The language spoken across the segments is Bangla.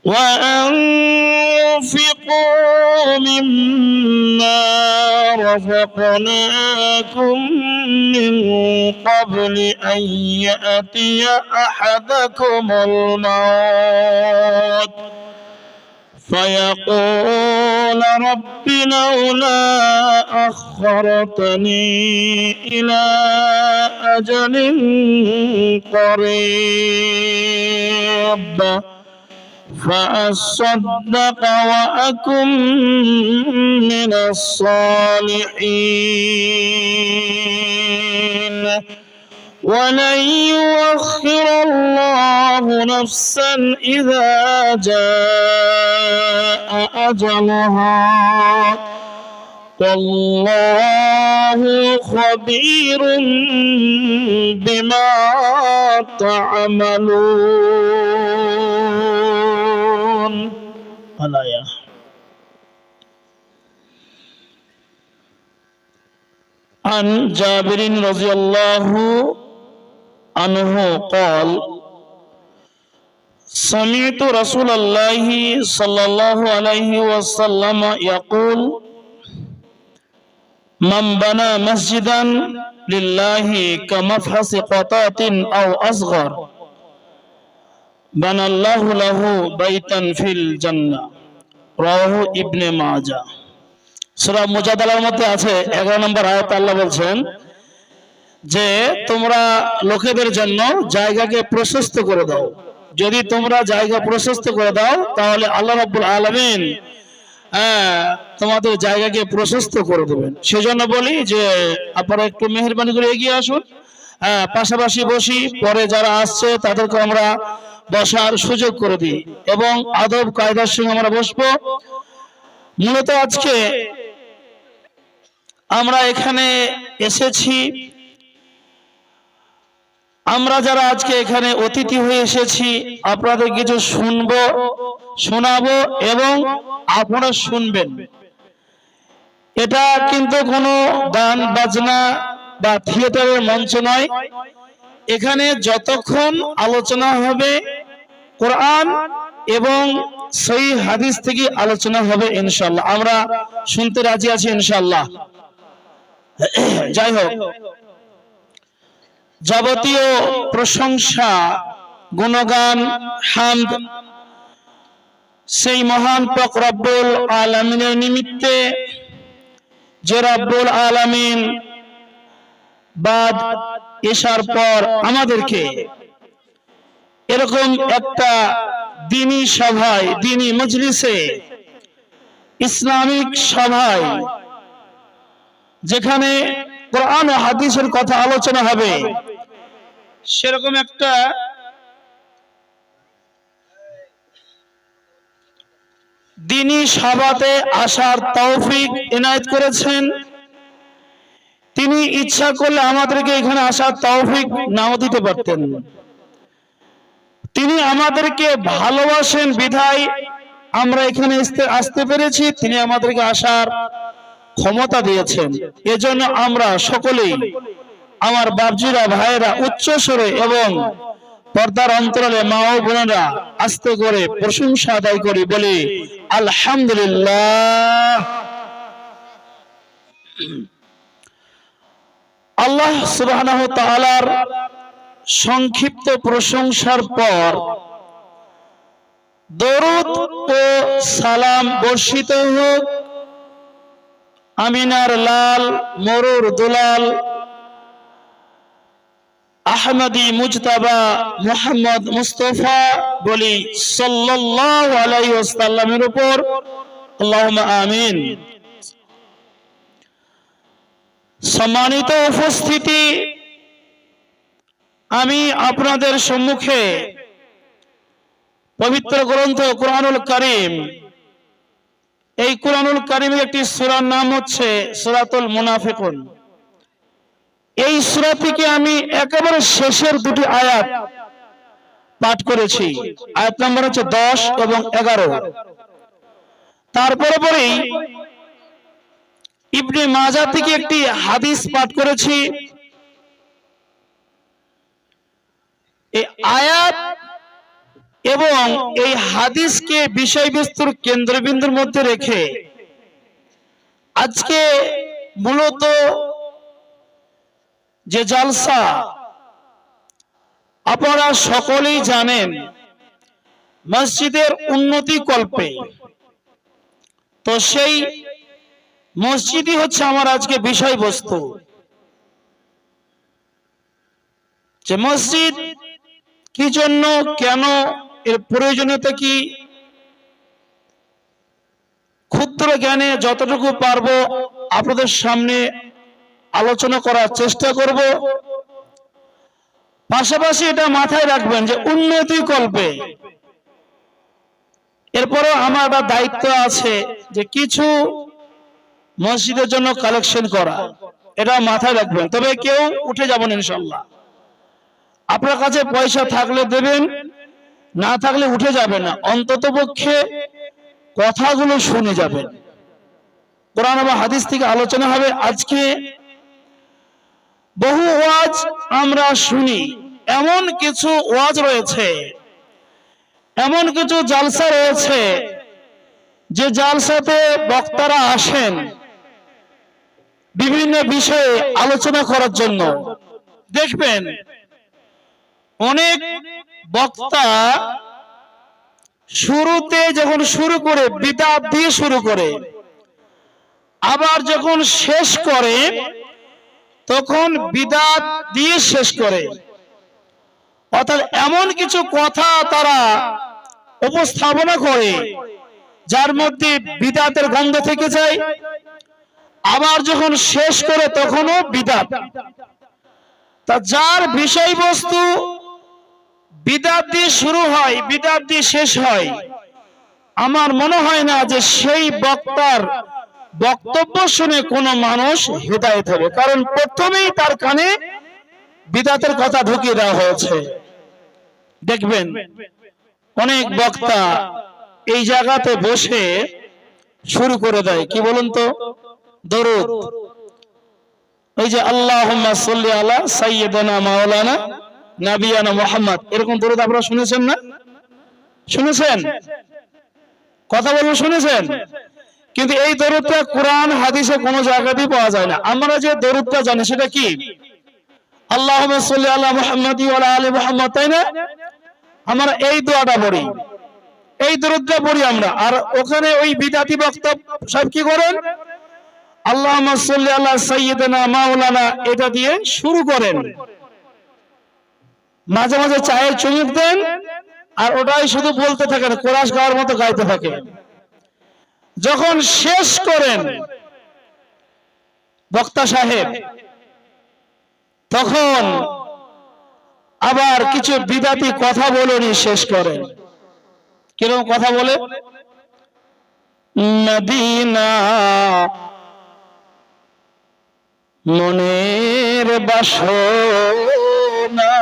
وأنفقوا مما رزقناكم من قبل أن يأتي أحدكم الموت فيقول رب لولا أخرتني إلى أجل قريب فأصدق وأكن من الصالحين ولن يؤخر الله نفسا إذا جاء أجلها والله خبير بما تعملون. الآية. عن جابر رضي الله عنه قال سمعت رسول الله صلى الله عليه وسلم يقول من بنى مسجدا لله كمفحص قطاة أو أصغر بنى الله له بيتا في الجنة رواه ابن ماجه. সূরা মুজাদালার মধ্যে আছে 11 নম্বর আয়াতে আল্লাহ বলছেন যে তোমরা লোকেদের জন্য জায়গাকে প্রশস্ত করে দাও। যদি তোমরা জায়গা প্রশস্ত করে দাও তাহলে আল্লাহ রাব্বুল আলামিন তোমাদের জায়গাকে প্রশস্ত করে দেবেন। সেজন্য বলি যে আপনারা একটু মেহেরবানি করে এগিয়ে আসুন, পাশাপাশি বসি, পরে যারা আসছে তাদেরকে আমরা বসার সুযোগ করে দিই এবং আদব কায়দার সঙ্গে আমরা বসবো। মূলত আজকে আমরা এখানে এসেছি, আমরা যারা আজকে এখানে অতিথি হয়ে এসেছি আপনাদের কিছু শুনবো, শোনাবো এবং আপনারা শুনবেন। এটা কিন্তু কোনো গান বাজনা বা থিয়েটারের মঞ্চ নয়। এখানে যতক্ষণ আলোচনা হবে কোরআন এবং সহিহ হাদিস থেকে আলোচনা হবে ইনশাআল্লাহ। আমরা শুনতে রাজি আছি ইনশাআল্লাহ। যাই হোক, যাবতীয় প্রশংসা, গুণগান, হামদ সেই মহান পাক রব্বুল আলামিনের নিমিত্তে, যে রব্বুল আলামিন বাদ এশার পর আমাদেরকে এরকম একটা দ্বীনি সভায়, দ্বীনি মজলিসে, ইসলামিক সভায় যেখানে কোরআন ও হাদিসের কথা আলোচনা হবে, সেরকম একটা দ্বীনি সভাতে আসার তৌফিক ইনায়েত করেছেন। তিনি ইচ্ছা করলে আমাদেরকে এখানে আসার তৌফিক নাও দিতে পারতেন। তিনি আমাদেরকে ভালোবাসেন বিধায় আমরা এখানে আসতে পেরেছি, তিনি আমাদেরকে আসার ক্ষমতা দিয়েছেন। এজন্য আমরা সকলেই, আমার বাপজিরা, ভাইয়েরা, উচ্চ স্বরে এবং পর্দার অন্তরালে মা ও বোনেরা আস্তে করে প্রশংসা আদায় করি, বলি আলহামদুলিল্লাহ। আল্লাহ সুবহানাহু ওয়া তাআলার সংক্ষিপ্ত প্রশংসার পর দরুদ ও সালাম বর্ষিত হোক আমিনার লাল, মরুর দুলাল, আহমদি মুজতাবা মুহাম্মদ মুস্তাফা বলি সাল্লাল্লাহু আলাইহি ওয়াসাল্লামের উপর, আল্লাহুম্মা আমিন। সম্মানিত উপস্থিতি, আমি আপনাদের সম্মুখে পবিত্র গ্রন্থ কুরআনুল কারীম, এই কুরআনুল কারীমের একটি সূরার নাম হচ্ছে সূরাতুল মুনাফিকুন। এই সূরা থেকে আমি একেবারে শেষের দুটি আয়াত পাঠ করেছি। আয়াত নম্বর হচ্ছে 10 এবং 11। তারপরে পরেই ইবনে মাজাহ থেকে একটি হাদিস পাঠ করেছি। এই আয়াত এবং এই হাদিসকে বিষয়বস্তুর কেন্দ্রবিন্দুর মধ্যে রেখে আজকে মূলত যে জলসা আপনারা সকলেই জানেন মসজিদের উন্নতি কল্পে, তো সেই মসজিদই হচ্ছে আমার আজকে বিষয়বস্তু। যে মসজিদ কি জন্য, কেন, এর প্রয়োজনীয়তা কি, ক্ষুদ্র জ্ঞানে যতটুকু পারবো আপনাদের সামনে আলোচনা করার চেষ্টা করব। পাশাপাশি এটা মাথায় রাখবেন যে উন্নতি কল্পে এরপরে আমার একটা দায়িত্ব আছে যে কিছু মসজিদের জন্য কালেকশন করা, এটা মাথায় রাখবেন। তবে কেউ উঠে যাবেন ইনশাআল্লাহ। আপনার কাছে পয়সা থাকলে দেবেন, না থাকলে উঠে যাবেন না, অন্ততপক্ষে কথাগুলো শুনে যাবেন। কোরআন বা হাদিস থেকে আলোচনা হবে। আজকে বহু ওয়াজ আমরা শুনি, এমন কিছু ওয়াজ রয়েছে, এমন কিছু জালসা রয়েছে যে জালসাতে বক্তারা আসেন বিভিন্ন বিষয়ে আলোচনা করার জন্য। দেখবেন অনেক বক্তা শুরুতে যখন শুরু করে বিদআত দিয়ে শুরু করে, আবার যখন শেষ করে তখন বিদআত দিয়ে শেষ করে। অর্থাৎ এমন কিছু কথা তারা উপস্থাপনা করে যার মধ্যে বিদআতের গন্ধ থেকে যায়, আবার যখন শেষ করে তখনও বিদআত। তা যার বিষয়বস্তু বিদআত দিয়ে শুরু হয়, বিদআত দিয়ে শেষ হয়, আমার মনে হয় না যে সেই বক্তার বক্তব্য শুনে কোনো মানুষ হেদায়েত হবে। কারণ প্রথমেই তার কানে বিদআতের কথা ঢুকিয়ে দেওয়া হয়েছে। দেখবেন অনেক বক্তা এই জায়গাতে বসে শুরু করে দেয়, কি বলুন তো, দরুদ। এই যে আল্লাহুম্মা সাল্লি আলা সাইয়্যিদিনা মাওলানা নাবিয়ানা মুহাম্মদ, এরকম দরুদ আপনারা শুনেছেন না? শুনেছেন? কথা বলবো, শুনেছেন? কিন্তু এই দরুদটা কোরআন হাদিসে কোনো জায়গাতেই পাওয়া যায় না। আমরা যে দরুদটা জানি সেটা কি? আল্লাহুম্মা সাল্লি আলা মুহাম্মাদি ওয়া আলা আলি মুহাম্মাদ, তাই না? আমরা এই দোয়াটা পড়ি, এই দরুদটা পড়ি আমরা। আর ওখানে ওই বিদআতি বক্তা সব কি করেন? আল্লাহুম্মা সাল্লি আলা সাইয়্যিদিনা মাওলানা, এটা দিয়ে শুরু করেন। মাঝে মাঝে চায়ের চুমুক দেন আর ওটাই শুধু বলতে থাকেন, কোরাস গাওয়ার মতো গাইতে থাকে। যখন শেষ করেন বক্তা সাহেব, তখন আবার কিছু বিদআতি কথা বলেনি শেষ করেন। কিরকম কথা বলে? মদিনা মনের বাসনা,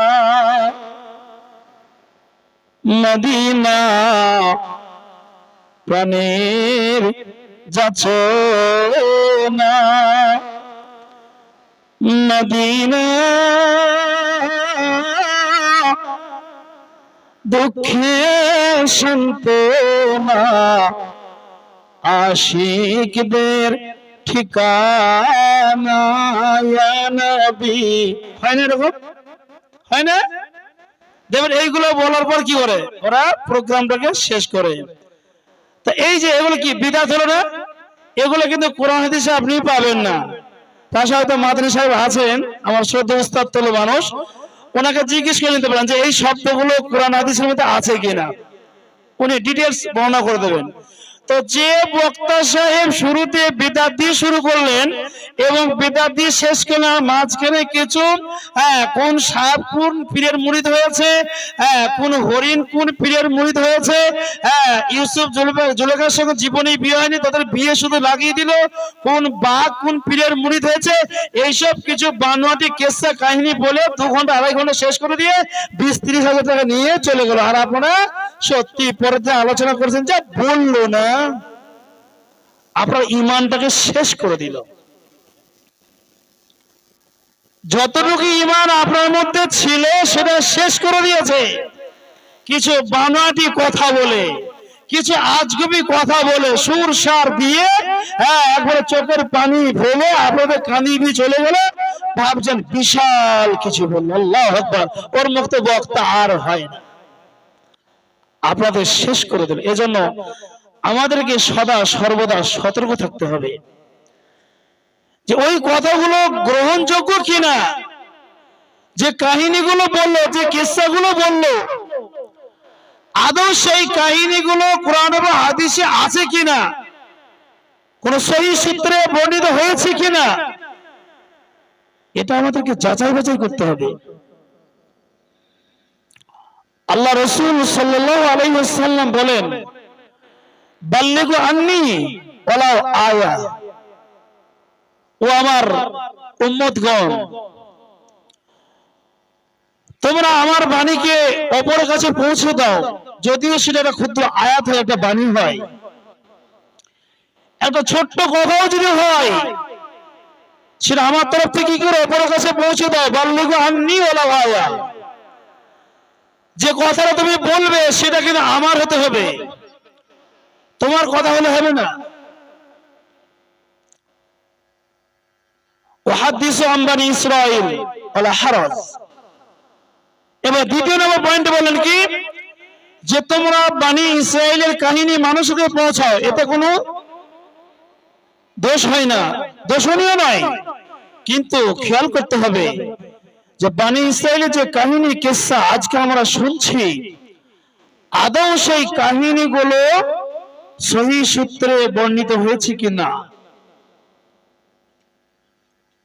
মদিনা প্রাণের যাচনা, মদিনা দুঃখে সান্ত্বনা, আশিকদের ঠিকানা, ইয়া নবী। হয় না এরকম? হয় না? দেখবেন এইগুলো বলার পর কি করে ওরা প্রোগ্রামটাকে শেষ করে। তা এই যে এগুলো কি বিদআত হলো না? এগুলো কিন্তু কোরআন হাদিসে আপনি পাবেন না। পাশে হয়তো মাদানী সাহেব আছেন, আমার শ্রদ্ধা উস্তাদ তুল্য মানুষ, ওনাকে জিজ্ঞেস করে নিতে পারেন যে এই শব্দগুলো কোরআন হাদিসের মধ্যে আছে কিনা, উনি ডিটেলস বর্ণনা করে দেবেন। তো যে বক্তা সাহেব শুরুতে বিদআত দিয়ে শুরু করলেন এবং বিদআত দিয়ে শেষ করলেন, মাঝখানে কিছু কোন সাপ কোন পীরের মুরিদ হয়েছে, কোন হরিণ কোন পীরের মুরিদ হয়েছে, ইউসুফ জুলেখার সঙ্গে জীবনে বিয়ে হয়নি, তাদের বিয়ে শুধু লাগিয়ে দিল, কোন বাঘ কোন পীরের মুরিদ হয়েছে, এইসব কিছু বানোয়াটি কেসা কাহিনী বলে 2 ঘন্টা 2.5 ঘন্টা শেষ করে দিয়ে 20-30 হাজার টাকা নিয়ে চলে গেল। আর আপনারা সত্যি পরে আলোচনা করেছেন যে বললো না, আপনার ঈমানটাকে শেষ করে দিল। যতটুকু ঈমান আপনার মধ্যে ছিল সেটা শেষ করে দিয়েছে। কিছু বানোয়াটি কথা বলে, কিছু আজগুবি কথা বলে, সুর সার দিয়ে একবারে চোখের পানি ফেলে আপনাদের কাঁদিয়ে দিয়ে চলে গেল, ভাবছেন বিশাল কিছু বলল। আল্লাহু আকবার। ওর মুক্ত বক্তা আর হয় না, আপনাদের শেষ করে দেবে। এজন্য আমাদেরকে সদা সর্বদা সতর্ক থাকতে হবে যে ওই কথাগুলো গ্রহণযোগ্য কিনা, যে কাহিনীগুলো বললো, যে কিস্সাগুলো বললো, আদৌ সেই কাহিনীগুলো কোরআন এবং হাদিসে আছে কিনা, কোন সহিহ সূত্রে বর্ণিত হয়েছে কিনা, এটা আমাদেরকে যাচাই বাছাই করতে হবে। আল্লাহ রাসূল সাল্লাল্লাহু আলাইহি ওয়াসাল্লাম বলেন, বাল্লিগু আন্নী ওয়ালাউ আয়া, ও আমার উম্মতগণ, তোমরা আমার বাণীকে অপরের কাছে পৌঁছে দাও, যদিও সেটা একটা ক্ষুদ্র আয়াত হয়, একটা বাণী হয়, একটা ছোট্ট কথাও যদি হয়, সেটা আমার তরফ থেকে কি করে অপরের কাছে পৌঁছে দাও। বাল্লিগু আন্নী ওয়ালাউ আয়া, যে কথাটা তুমি বলবে সেটা কিন্তু আমার হতে হবে, তোমার কথা হলে হবে না। ওয়াহাদিসু আন বানি ইসরাঈল ওয়ালা হারাজ। এবার দ্বিতীয় নম্বর পয়েন্ট বলেন কি, যে তোমরা বানি ইসরাইলের কাহিনী মানুষকে পৌঁছাও, এতে কোনো দোষ হয় না, দোষণীয় নয়, কিন্তু খেয়াল করতে হবে যে বানি ইসরাইলের যে কাহিনী কিস্সা আজকে আমরা শুনছি, আদৌ সেই কাহিনীগুলো সহিহ সূত্রে বর্ণিত হয়েছে কিনা,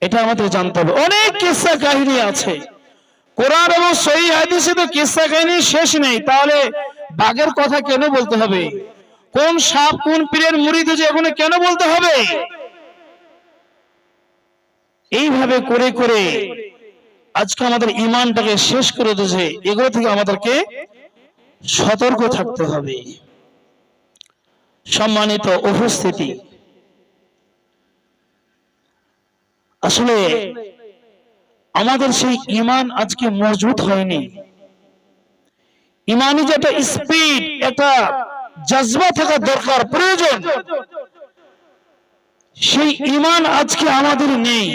এটা আমাদের জানতে হবে। অনেক কিস্সা কাহিনী আছে কোরআন এবং সহিহ হাদিসে, তো কিস্সা কাহিনী শেষ নেই। তাহলে বাঘের কথা কেন বলতে হবে, কোন সাপ কোন পীরের মুরিদ হয়েছে এগুলো কেন বলতে হবে? এইভাবে করে করে আজকে আমাদের ঈমানটাকে শেষ করে দিয়েছে। এগুলো থেকে আমাদেরকে সতর্ক থাকতে হবে। সম্মানিত উপস্থিতি, আসলে আমাদের সেই ঈমান আজকে মজবুত হয়নি। ঈমানি যে একটা স্পিড, একটা জজবা থাকা দরকার, প্রয়োজন, সেই ঈমান আজকে আমাদের নেই।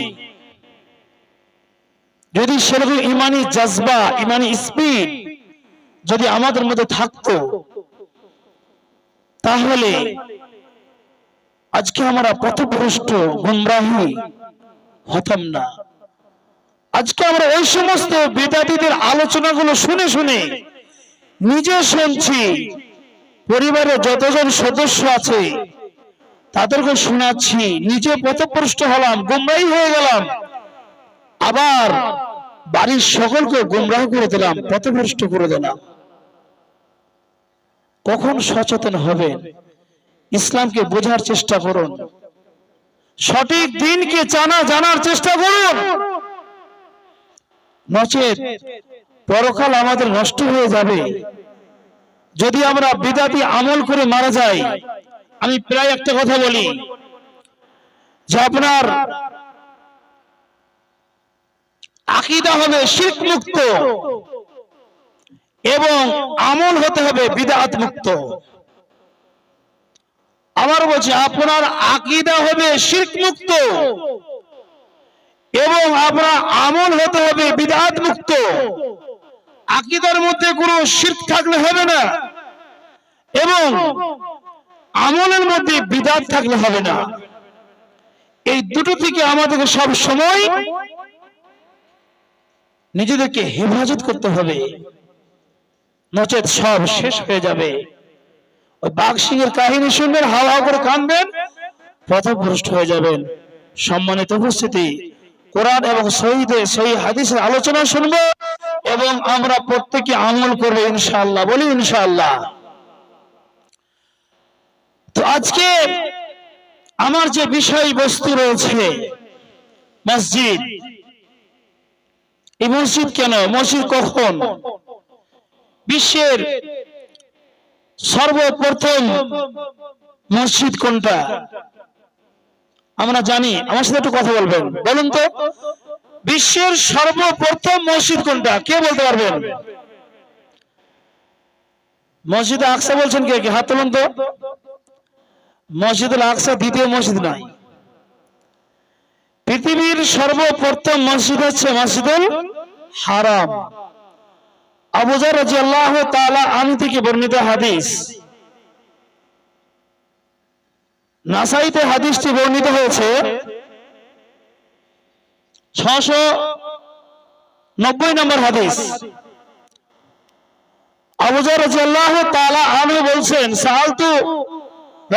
যদি সেরকম ঈমানি জজবা, ঈমানি স্পিড যদি আমাদের মধ্যে থাকতো, তাহলে আজকে আমরা পথভ্রষ্ট গুমরাহী হতাম না। আজকে আমরা ওই সমস্ত বিদাতীদের আলোচনাগুলো শুনে শুনে নিজে শুনছি, পরিবারে যতজন সদস্য আছে তাদেরকে শোনাচ্ছি, নিজে পথভ্রষ্ট হলাম, গুমরাহী হয়ে গেলাম, আবার বাড়ির সকলকে গুমরাহ করে দিলাম, পথভ্রষ্ট করে দিলাম। কখন সচেতন হবেন? ইসলামকে বোঝার চেষ্টা করুন, সঠিক দিনকে জানার চেষ্টা করুন, নচেত পরকাল আমাদের নষ্ট হয়ে যাবে যদি আমরা বিদাতি আমল করে মারা যাই। আমি প্রায় একটা কথা বলি যে আপনার আকীদা হবে শিরক মুক্ত এবং আমল হতে হবে বিদআত মুক্ত। আবার বলছি, আপনার আকীদা হবে শিরক মুক্ত এবং আপনার আমল হতে হবে বিদআত মুক্ত। আকীদার মধ্যে কোনো শিরক থাকলে হবে না এবং আমলের মধ্যে বিদআত থাকলে হবে না। এই দুটো থেকে আমাদেরকে সব সময় নিজেদেরকে হেফাজত করতে হবে, নচেত সব শেষ হয়ে যাবে। ওই বাঘ সিংহের কাহিনী শুনবেন, হাওয়া করে কাঁদবেন, পথভ্রষ্ট হয়ে যাবেন। সম্মানিত উপস্থিতি, কোরআন এবং সহিহ হাদিসের আলোচনা শুনবো এবং আমরা প্রত্যেকে আমল করবো ইনশাআল্লাহ। বলি ইনশাআল্লাহ। তো আজকে আমার যে বিষয়বস্তু রয়েছে মসজিদ, এই মসজিদ কেন, মসজিদ কখন, বিশ্বের সর্বপ্রথম মসজিদ কোনটা আমরা জানি? আমার সাথে একটু কথা বলবেন, বলুন তো, বিশ্বের সর্বপ্রথম মসজিদ কোনটা? কে বলতে পারবেন? মসজিদ আকসা বলছেন কে কে? হাত তুলুন তো। মসজিদুল আকসা দ্বিতীয় মসজিদ নয়, পৃথিবীর সর্বপ্রথম মসজিদ হচ্ছে মসজিদুল হারাম। আবু যর রাদিয়াল্লাহু তাআলা আনহু থেকে বর্ণিত হাদিস, নাসাইতে হাদিসটি বর্ণিত হয়েছে 690 নম্বর হাদিস। আবু যর রাদিয়াল্লাহু তাআলা আনহু বলছেন, সাআলতু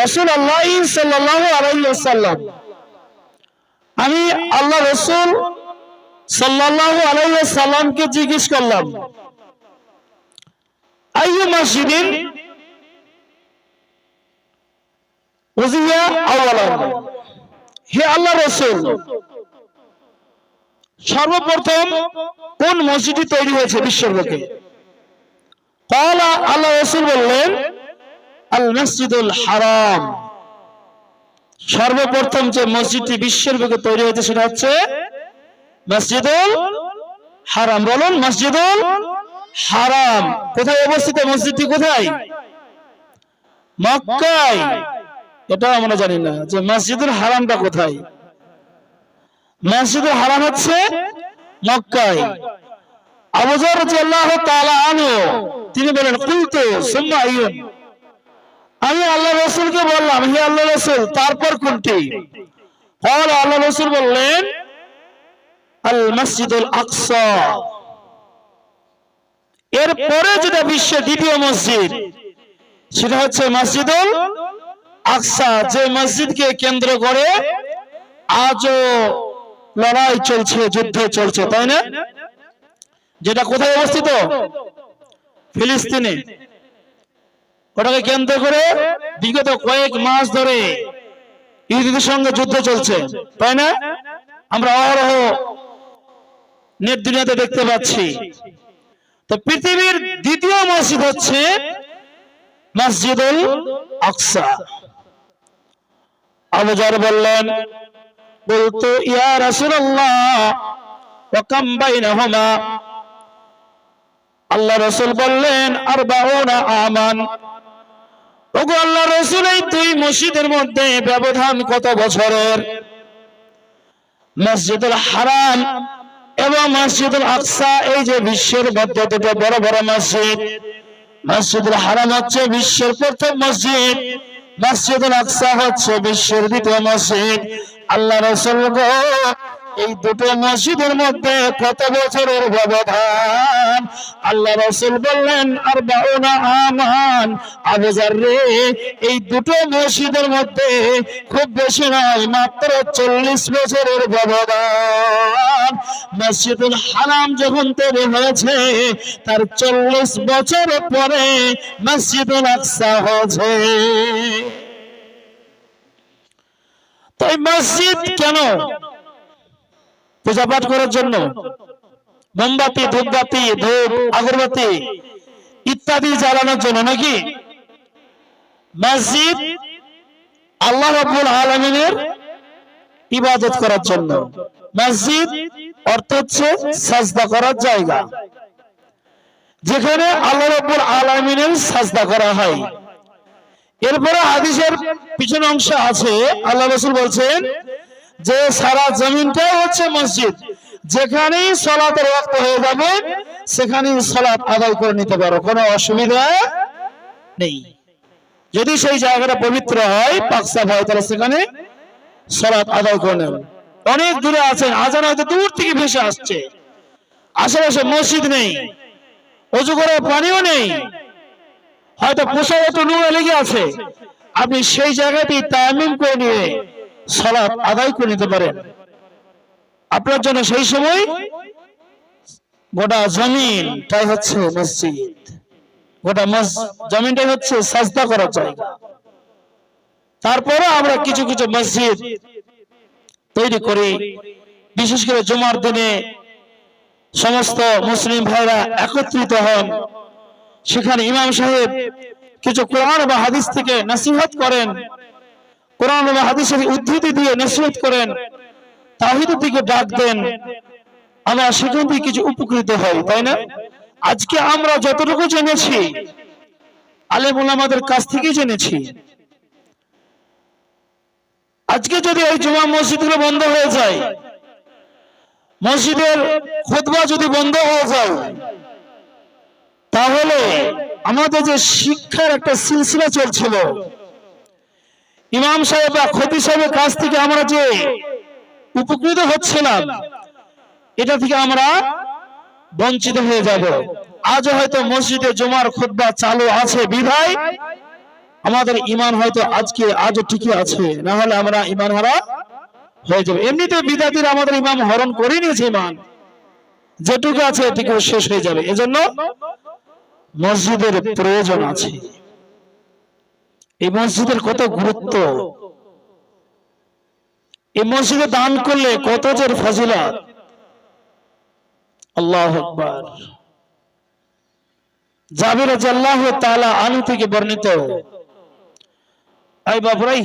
রাসূলুল্লাহ সাল্লাল্লাহু আলাইহি ওয়াসাল্লাম, আমি আল্লাহ রাসূল সাল্লাল্লাহু আলাইহি ওয়াসাল্লামকে জিজ্ঞেস করলাম, আইয়ু মসজিদিন উযিয়া আওয়ালান, হে আল্লাহ রাসূল, সর্বপ্রথম কোন মসজিদটি তৈরি হয়েছে বিশ্বের বুকে? ক্বালা, আল্লাহ রাসূল বললেন, আল মসজিদুল হারাম, সর্বপ্রথম যে মসজিদটি বিশ্বের বুকে তৈরি হয়েছে সেটা হচ্ছে মসজিদুল হারাম। বলুন, মসজিদুল হারাম কোথায় অবস্থিত? মসজিদটি কোথায়? মক্কায়। এটা আমরা জানি না যে মসজিদুল হারামটা কোথায়। মসজিদুল হারাম হচ্ছে মক্কায়। আবু যর রাদিয়াল্লাহু তাআলা আনহু তিনি বলেন, কুলতু সুম্মা আইয়ুন, আমি আল্লাহ রাসূলকে বললাম, হে আল্লাহ রাসূল, তারপর কোনটি? ক্বালা, আল্লাহ রাসূল বললেন, আল মসজিদুল আকসা, এরপরে যেটা বিশ্বের দ্বিতীয় মসজিদ সেটা হচ্ছে মসজিদুল আকসা, যে মসজিদকে কেন্দ্র করে আজও লড়াই চলছে, যুদ্ধ চলছে, তাই না? যেটা কোথায় অবস্থিত? ফিলিস্তিনে। ওটাকে কেন্দ্র করে বিগত কয়েক মাস ধরে ইহুদিদের সঙ্গে যুদ্ধ চলছে, তাই না? আমরা অহরহ নেট দুনিয়াতে দেখতে পাচ্ছি। তো পৃথিবীর দ্বিতীয় মসজিদ হচ্ছে মসজিদুল আকসা। আবু যর বললেন, বলতো ইয়া রাসূলুল্লাহ ওয়া কাম বাইনাহুমা, আল্লাহ রাসূল বললেন, 40 আমান, ওগো আল্লাহ রাসূল, এই দুই মসজিদের মধ্যে ব্যবধান কত বছরের? মসজিদুল হারাম এবং মসজিদুল আকসা, এই যে বিশ্বের মধ্যে দুটো বড় বড় মসজিদ, মসজিদুল হারাম হচ্ছে বিশ্বের প্রথম মসজিদ, মসজিদুল আকসা হচ্ছে বিশ্বের দ্বিতীয় মসজিদ। আল্লাহ রাসূল গো, এই দুটো মসজিদের মধ্যে কত বছরের ব্যবধান? আল্লাহ রাসূল বললেন, 40 আমান। আবু যর রে, এই দুটো মসজিদের মধ্যে খুব বেশি নয়, মাত্র 40 বছরের ব্যবধান। মসজিদুল হারাম যখন তৈরি হয়েছে তার 40 বছর পরে মসজিদুল আকসা হয়েছে। তো এই মসজিদ কেন? পূজা পাঠ করার জন্য, মোমবাতি, ধূপবাতি, ধূপ, আগরবাতি ইত্যাদি জ্বালানোর জন্য নাকি? মসজিদ আল্লাহ রাব্বুল আলামিনের ইবাদত করার জন্য। মসজিদ অর্থ হচ্ছে সাজদা করার জায়গা, যেখানে আল্লাহ রাব্বুল আলামিনের সাজদা করা হয়। এরপরে হাদিসের পিছনে অংশ আছে, আল্লাহ রাসূল বলছেন যে সারা জমিনটাই হচ্ছে মসজিদ, যেখানেই সালাতের ওয়াক্ত হয়ে যাবে সেখানেই সালাত আদায় করে নিতে পারো, কোনো অসুবিধা নেই। যদি সেই জায়গাটা পবিত্র হয়, পাক সাফ হয়, তাহলে সেখানে সালাত আদায় করে নেবে। অনেক দূরে আছেন, আজান হয়তো দূর থেকে ভেসে আসছে, আশেপাশে মসজিদ নেই, ওযু করার পানিও নেই, হয়তো পোশাক একটু নোংরা লেগে আছে, আপনি সেই জায়গাতেই তায়াম্মুম করে নিয়ে সালাত আদায় করে নিতে পারেন। আপনার জন্য সেই সময় গোটা জমিনটাই হচ্ছে মসজিদ, গোটা জমিনটাই হচ্ছে সাজদা করার জায়গা। তারপরে আমরা কিছু কিছু মসজিদ তৈরি করি, বিশেষ করে জুমার দিনে সমস্ত মুসলিম ভাইরা একত্রিত হন, সেখানে ইমাম সাহেব কিছু কোরআন বা হাদিস থেকে নসিহত করেন, কোরআন বা হাদিসের উদ্ধৃতি দিয়ে নসিহত করেন, তাওহীদের দিকে ডাক দেন, আমরা সেখান থেকে কিছু উপকৃত হই, তাই না? আজকে আমরা যতটুকু জেনেছি আলেম ওলামাদের কাছ থেকেই জেনেছি। আজকে যদি এই জুমা মসজিদগুলো বন্ধ হয়ে যায়, মসজিদের খুতবা যদি বন্ধ হয়ে যায়, তাহলে আমাদের যে শিক্ষার একটা সিলসিলা চলছিল, ইমাম সাহেব বা খতিব সাহেবের কাছ থেকে আমরা যে উপকৃত হচ্ছিলাম, এটা থেকে আমরা বঞ্চিত হয়ে যাব। আজ হয়তো মসজিদে জুমার খুতবা চালু আছে বিধায় আমাদের ঈমান হয়তো আজও টিকে আছে, না হলে আমরা ঈমান হারা হয়ে যাবে। এমনিতে বিদাতিরা আমাদের ইমাম হরণ করে নিয়েছে, ঈমান যেটুকু আছে এটুকু শেষ হয়ে যাবে। এজন্য মসজিদের প্রয়োজন আছে। এই মসজিদের কত গুরুত্ব, এই মসজিদে দান করলে কত যে ফজিলত। আল্লাহু আকবার। জাবির রাদিয়াল্লাহু তাআলা আনহু থেকে বর্ণিত, এই বাবরাই,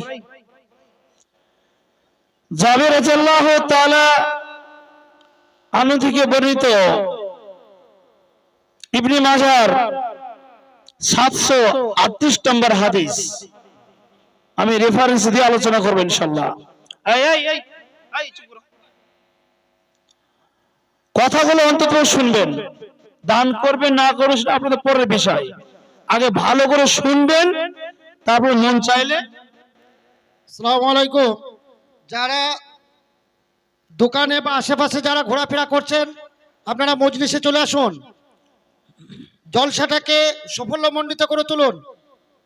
জাবির রাদিয়াল্লাহু তাআলা আনহু থেকে বর্ণিত ইবনে মাজার 738 নম্বর হাদিস। আমি রেফারেন্স দিয়ে আলোচনা করব ইনশাআল্লাহ। কথাগুলো অন্তত শুনবেন, দান করবেন না করবেন সেটা আপনাদের পরের বিষয়। আগে ভালো করে শুনবেন, তারপর মন চাইলে। আসসালামু আলাইকুম। যারা দোকানে বা আশেপাশে যারা ঘোরাফেরা করছেন, আপনারা মজলিসে চলে আসুন, জলসাটাকে সাফল্যমণ্ডিত করে তুলুন।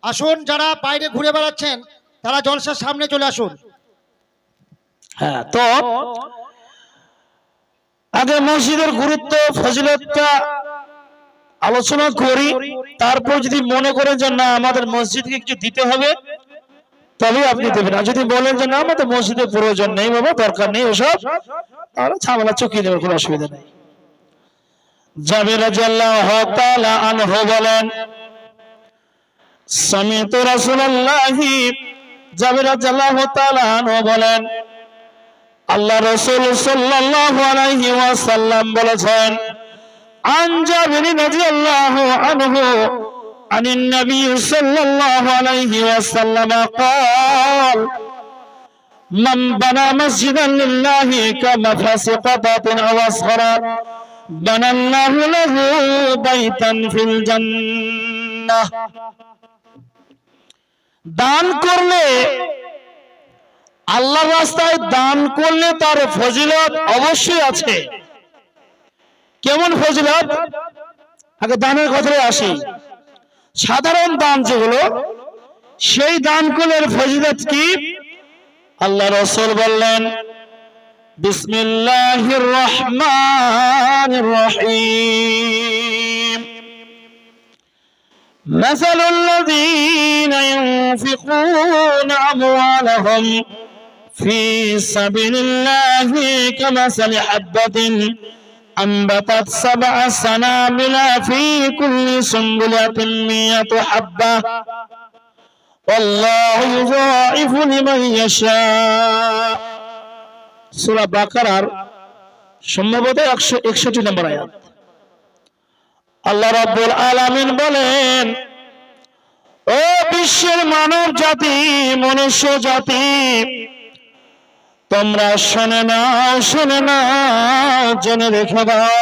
আসুন, যারা বাইরে ঘুরে বেড়াচ্ছেন তারা জলসার সামনে চলে আসুন। হ্যাঁ, তো আগে মসজিদের গুরুত্ব ফজিলতটা আলোচনা করি, তারপর যদি মনে করেন যে না আমাদের মসজিদকে কিছু দিতে হবে তবে আপনি দেবেন। আর যদি বলেন যে না আমাদের মসজিদের প্রয়োজন নেই, বাবা দরকার নেই ওসব, তাহলে ঝামেলা চুকিয়ে দেবেন, কোনো অসুবিধা নেই। জাবির রাদিয়াল্লাহু তাআলা আনহু বলেন, সামিতু রাসূলুল্লাহি, জাবির রাদিয়াল্লাহু তাআলা আনহু বলেন আল্লাহ রাসূল সাল্লাল্লাহু আলাইহি ওয়াসাল্লাম বলেছেন, আন জাবির রাদিয়াল্লাহু আনহু আনিন নবী সাল্লাল্লাহু আলাইহি ওয়াসাল্লাম قال من بنى مسجدا لله كمفاس قطعة أو أصغر بنى الله له بيتا في الجنة। দান করলে, আল্লাহর রাস্তায় দান করলে তার ফজিলত অবশ্যই আছে। কেমন ফজিলত? আগে দানের কথায় আসি। সাধারণ দান যেগুলো, সেই দান করলে ফজিলত কি? আল্লাহ রাসূল বললেন, বিসমিল্লাহির রহমানির রহিম, মাসালুল লাযীনা ইউনফিকুনা আমওয়ালাহুম ফি সাবিলিল্লাহি কামাসালি হাববাতিন أنبتت 7 سنابل في كل سنبلة 100 حبة والله يضاعف لمن يشاء। সূরা বাকারার সম্ভবত 161 নম্বর আয়াত। আল্লাহ রাব্বুল আলামিন বলেন, ও বিশ্বের মানব জাতি, মনুষ্য জাতি, তোমরা শুনে নাও, জেনে রেখে দাও।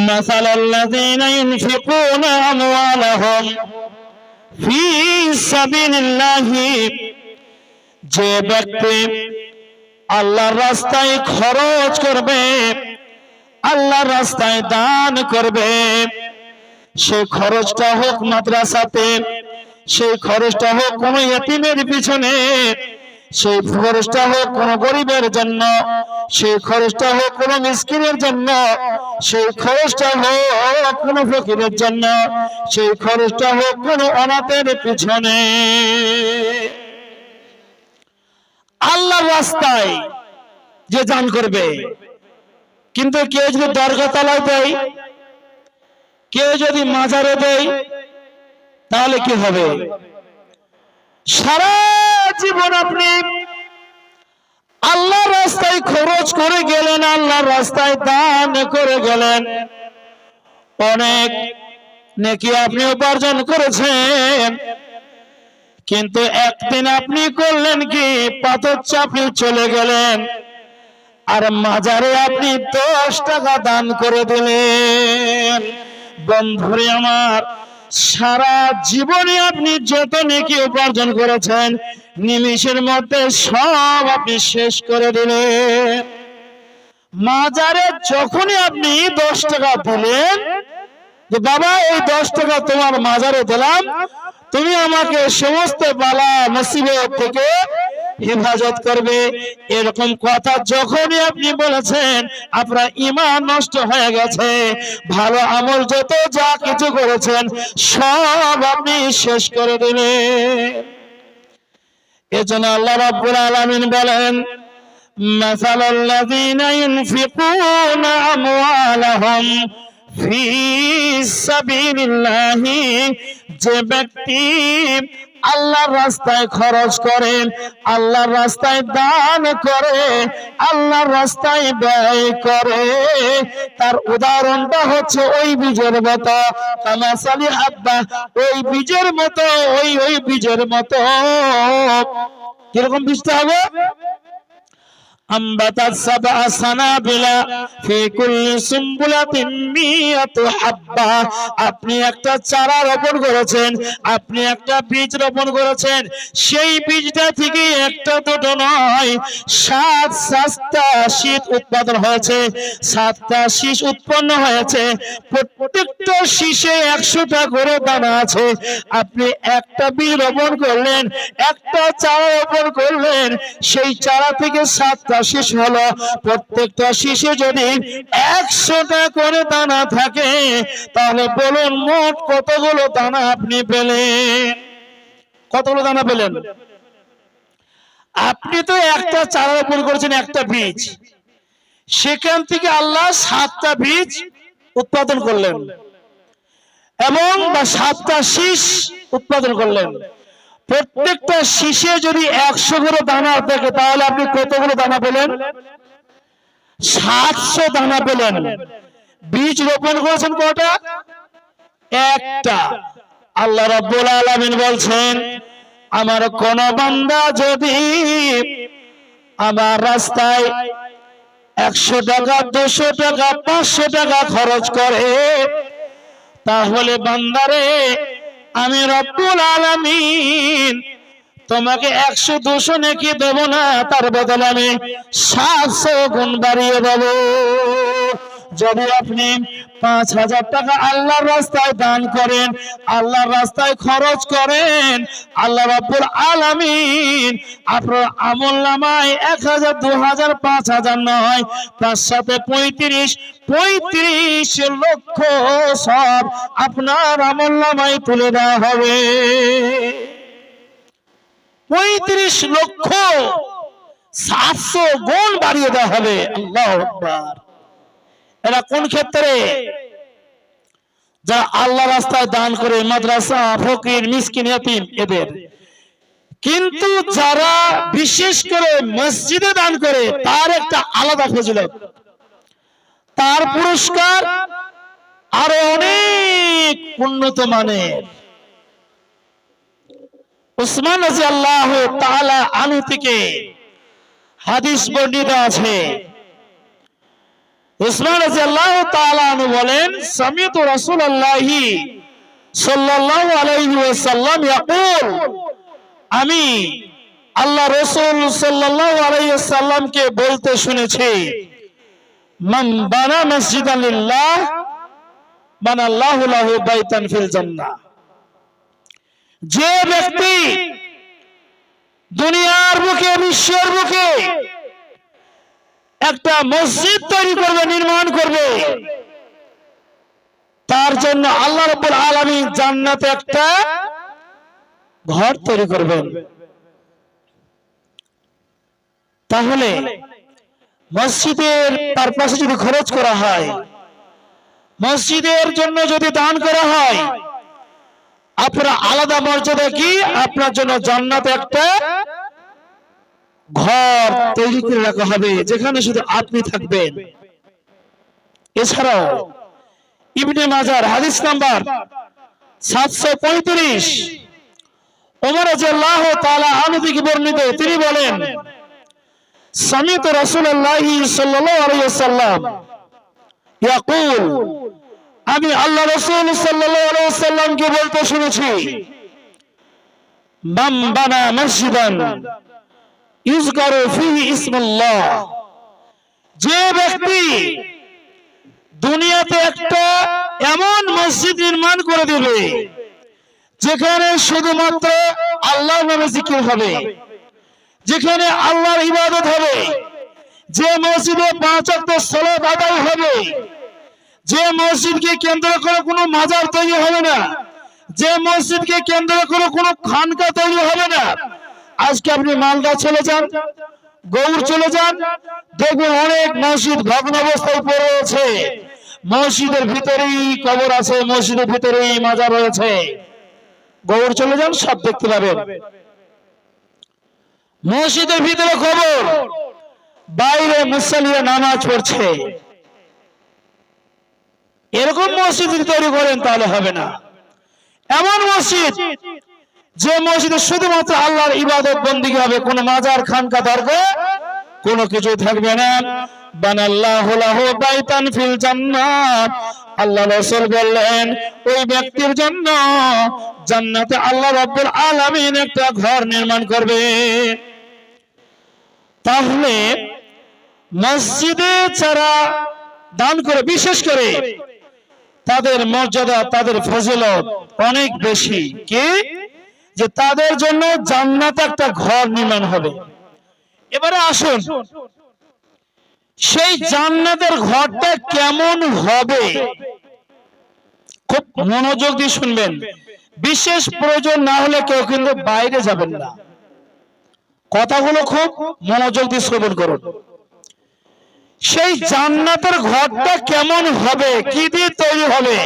মাসালাল্লাযীনা ইউনফিকুনা আমওয়ালাহুম ফি সাবিলিল্লাহি, যে ব্যক্তি আল্লাহর রাস্তায় খরচ করবে, আল্লাহর রাস্তায় দান করবে, সেই খরচটা হোক মাদ্রাসাতে, সেই খরচটা হোক কোনো ইতিমের পিছনে, সেই খরচটা হোক কোনো গরিবের জন্য, সেই খরচটা হোক কোনো মিসকিনের জন্য, সেই খরচটা হোক কোনো ফকিরের জন্য, সেই খরচটা হোক কোনো অনাথের পিছনে, আল্লাহর রাস্তায় যে দান করবে। কিন্তু কেউ যদি দরগা তলায় দেয়, কেউ যদি মাজারে দেয়, তাহলে কি হবে? সারা জীবন আপনি আল্লাহর রাস্তায় খরচ করে গেলেন, আল্লাহর রাস্তায় দান করে গেলেন, অনেক নেকি আপনি উপার্জন করেছেন, কিন্তু একদিন আপনি করলেন কি, পাথর চাপিয়ে চলে গেলেন আর মাজারে আপনি 10 টাকা দান করে দিলেন। বন্ধুরে আমার, সারা জীবনে আপনি যত নেকি উপার্জন করেছেন নিমিষের মধ্যে সব আপনি শেষ করে দিলেন। মাজারে যখনই আপনি 10 টাকা দিলেন যে বাবা এই 10 টাকা তোমার মাজারে দিলাম, তুমি আমাকে সমস্ত বালা মুসিবত থেকে হেফাজত করবে, এরকম কথা যখনই আপনি বলেছেন আপনার ঈমান নষ্ট হয়ে গেছে। ভালো আমল যত যা কিছু করেছেন সব আপনি শেষ করে দিলেন। এজন্য আল্লাহ রাব্বুল আলামিন বলেন, মাসালুল লাযীনা ইউনফিকুনা আমওয়ালাহুম ফি সাবিলিল্লাহি, যে ব্যক্তি আল্লাহর রাস্তায় খরচ করে, আল্লাহর রাস্তায় দান করে, আল্লাহর রাস্তায় ব্যয় করে, তার উদাহরণটা হচ্ছে ওই বীজের মতো, কামাসালি হাব্বা, ওই বীজের মতো, ওই বীজের মতো। কিরকম বীজটা হবে? أنبتت 7 سنابل في كل سنبلة 100 حبة। আপনি একটা চারা রোপণ করেছেন, আপনি একটা বীজ রোপণ করেছেন, সেই বীজটা থেকে একটা দুটো নয় 7টা শীষ উৎপাদন হয়েছে, 7টা শীষ উৎপন্ন হয়েছে, প্রত্যেকটা শীষে 100টা করে দানা আছে। আপনি একটা বীজ রোপণ করলেন, একটা চারা রোপণ করলেন, সেই চারা থেকে 7টা শীষ হলো, প্রত্যেকটা শীষে যদি 100টা করে দানা থাকে তাহলে বলুন মোট কতগুলো দানা আপনি পেলেন? কতগুলো দানা পেলেন? আপনি তো একটা চারা রোপণ করেছেন, একটা বীজ, সেখান থেকে আল্লাহ 7টা বীজ উৎপাদন করলেন এবং 7টা শীষ উৎপাদন করলেন। প্রত্যেকটা শীষে যদি 100 করে দানা থাকে তাহলে আপনি কতগুলো দানা পেলেন? 700 দানা পেলেন। বীজ রোপণ করেছেন কয়টা? একটা। আল্লাহ রাব্বুল আলামিন বলছেন, আমার কোন বান্দা যদি আমার রাস্তায় 100 টাকা, 200 টাকা, 500 টাকা খরচ করে, তাহলে বান্দারে আমি রব্বুল আলামিন তোমাকে 100-200 নেকি দেব না, তার বদলে আমি 700 গুণ বাড়িয়ে দেব। যদি আপনি 5000 টাকা আল্লাহর রাস্তায় দান করেন, আল্লাহর রাস্তায় খরচ করেন, আল্লাহ রাব্বুল আলামিন আপনার আমলনামায় 1000, 2000, 5000 নয়, 5 সাথে 35 লক্ষ সব আপনার আমলনামায় তুলে দেওয়া হবে। 35 লক্ষ 700 গুণ বাড়িয়ে দেওয়া হবে। আল্লাহু আকবার। এরা কোন ক্ষেত্রে? যারা আল্লাহ রাস্তায় দান করে, মাদ্রাসা, ফকির, মিসকিন, ইতিম, এদের। কিন্তু যারা বিশেষ করে মসজিদে দান করে তার একটা আলাদা ফজিলত, তার পুরস্কার আরো অনেক উন্নত মানের। উসমান রাদিয়াল্লাহু তাআলা আনহু থেকে হাদিস বর্ণিত আছে, উসমান রাদিয়াল্লাহু তাআলা আনহু বলেন, সামিতু রাসূলুল্লাহি সাল্লাল্লাহু আলাইহি ওয়াসাল্লাম ইয়াকুল, আমি আল্লাহ রাসূল সাল্লাল্লাহু আলাইহি ওয়াসাল্লামকে বলতে শুনেছি, মান বানা মসজিদান লিল্লাহ বানাল্লাহু লাহু বাইতান ফিল জান্নাহ। যে ব্যক্তি দুনিয়ার বুকে, বিশ্বের বুকে একটা মসজিদ তৈরি করবে, নির্মাণ করবে, তার জন্য আল্লাহ রাব্বুল আলামিন জান্নাতে একটা ঘর তৈরি করবেন। তাহলে মসজিদের পারপাসে যদি খরচ করা হয়, মসজিদের জন্য যদি দান করা হয়, আপনার আলাদা মর্যাদা কি? আপনার জন্য জান্নাতে একটা ঘর তৈরি করে রাখা হবে যেখানে শুধু আপনি থাকবেন। এছাড়াও ইবনে মাজার হাদিস নাম্বার 735। ওমর রাদিয়াল্লাহু তাআলা আনহু থেকে বর্ণিত, তিনি বলেন, সামি'তু রাসূলুল্লাহ সাল্লাল্লাহু আলাইহি ওয়াসাল্লাম ইয়াকুল, আমি আল্লাহ রাসূল সাল্লাল্লাহু আলাইহি ওয়াসাল্লামকে বলতে শুনেছি, মান বানা মসজিদান ইযকারু ফীহি ইসমুল্লাহ, যে ব্যক্তি দুনিয়াতে একটা এমন মসজিদ নির্মাণ করে দেবে যেখানে শুধুমাত্র আল্লাহর নামে জিকির হবে, যেখানে আল্লাহর ইবাদত হবে, যে মসজিদে 5 ওয়াক্ত সালাত আদায় হবে, যে মসজিদকে কেন্দ্র করে কোনো মাজার তৈরি হবে না, যে মসজিদকে কেন্দ্র করে কোনো খানকা তৈরি হবে না। আজকে আপনি মালদা চলে যান, গৌড় চলে যান, দেখবেন অনেক মসজিদ ভগ্ন অবস্থায় পড়ে আছে, মসজিদের ভিতরেই কবর আছে, মসজিদের ভিতরেই মাজার রয়েছে। গৌড় চলে যান, সব দেখতে পাবেন, মসজিদের ভিতরে কবর, বাইরে মুসল্লিরা নামাজ পড়ছে। এরকম মসজিদ তৈরি করেন তাহলে হবে না। এমন মসজিদ যে মসজিদে শুধুমাত্র আল্লাহর ইবাদত বন্দেগী হবে, কোনো মাজার খানকা দরগা কোনো কিছু থাকবে না। বানাল্লাহু লাহু বাইতান ফিল জান্নাত, আল্লাহ রাসূল বললেন, ওই ব্যক্তির জন্য জান্নাতে আল্লাহ রাব্বুল আলামিন একটা ঘর নির্মাণ করবে। তাহলে মসজিদে যারা দান করে, বিশেষ করে তাদের মর্যাদা, তাদের ফজিলত অনেক বেশি, কি যে তাদের জন্য জান্নাতে একটা ঘর নির্মাণ হবে। এবারে আসুন, সেই জান্নাতের ঘরটা কেমন হবে খুব মনোযোগ দিয়ে শুনবেন। বিশেষ প্রয়োজন না হলে কেউ কিন্তু বাইরে যাবেন না, কথাগুলো খুব মনোযোগ দিয়ে শ্রবণ করুন। সেই জান্নাতের ঘরটা কেমন হবে, কি দিয়ে তৈরি হবে?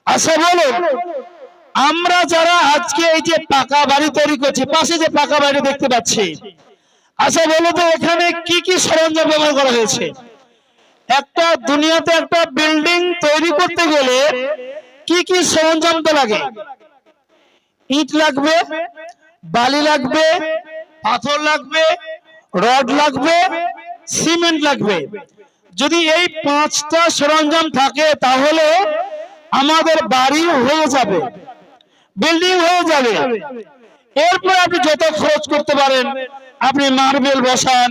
আচ্ছা বলুন, আমরা যারা আজকে এই যে পাকা বাড়ি তৈরি করছি, পাশে যে পাকা বাড়ি দেখতে পাচ্ছি, আচ্ছা বলো তো এখানে কি কি সরঞ্জাম ব্যবহার করা হয়েছে? একটা দুনিয়াতে একটা বিল্ডিং তৈরি করতে গেলে কি কি সরঞ্জাম তো লাগে? ইট লাগবে, বালি লাগবে, পাথর লাগবে, রড লাগবে, সিমেন্ট লাগবে। যদি এই 5টা সরঞ্জাম থাকে তাহলে আমাদের বাড়ি হয়ে যাবে, বিল্ডিং হয়ে যাবে। এরপর আপনি যত খরচ করতে পারেন, আপনি মার্বেল বসান,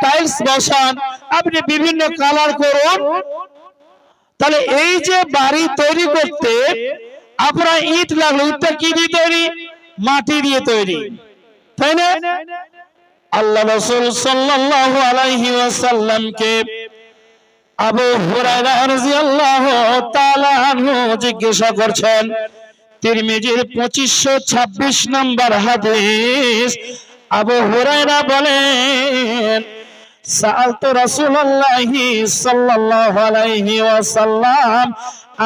টাইলস বসান, আপনি বিভিন্ন কালার করুন। তাহলে এই যে বাড়ি তৈরি করতে আপনার ইট লাগলো, ইটটা কি দিয়ে তৈরি? মাটি দিয়ে তৈরি, তাই না? আল্লাহ রাসূল সাল্লাল্লাহু আলাইহি ওয়াসাল্লামকে আবু হুরায়রা রাদিয়াল্লাহু তাআলা আনহু জিজ্ঞাসা করছেন, তিরমিজির 2526 নম্বর হাদিস, আবু হুরায়রা বলেন, সাআলতু রাসূলুল্লাহি সাল্লাল্লাহু আলাইহি ওয়াসাল্লাম,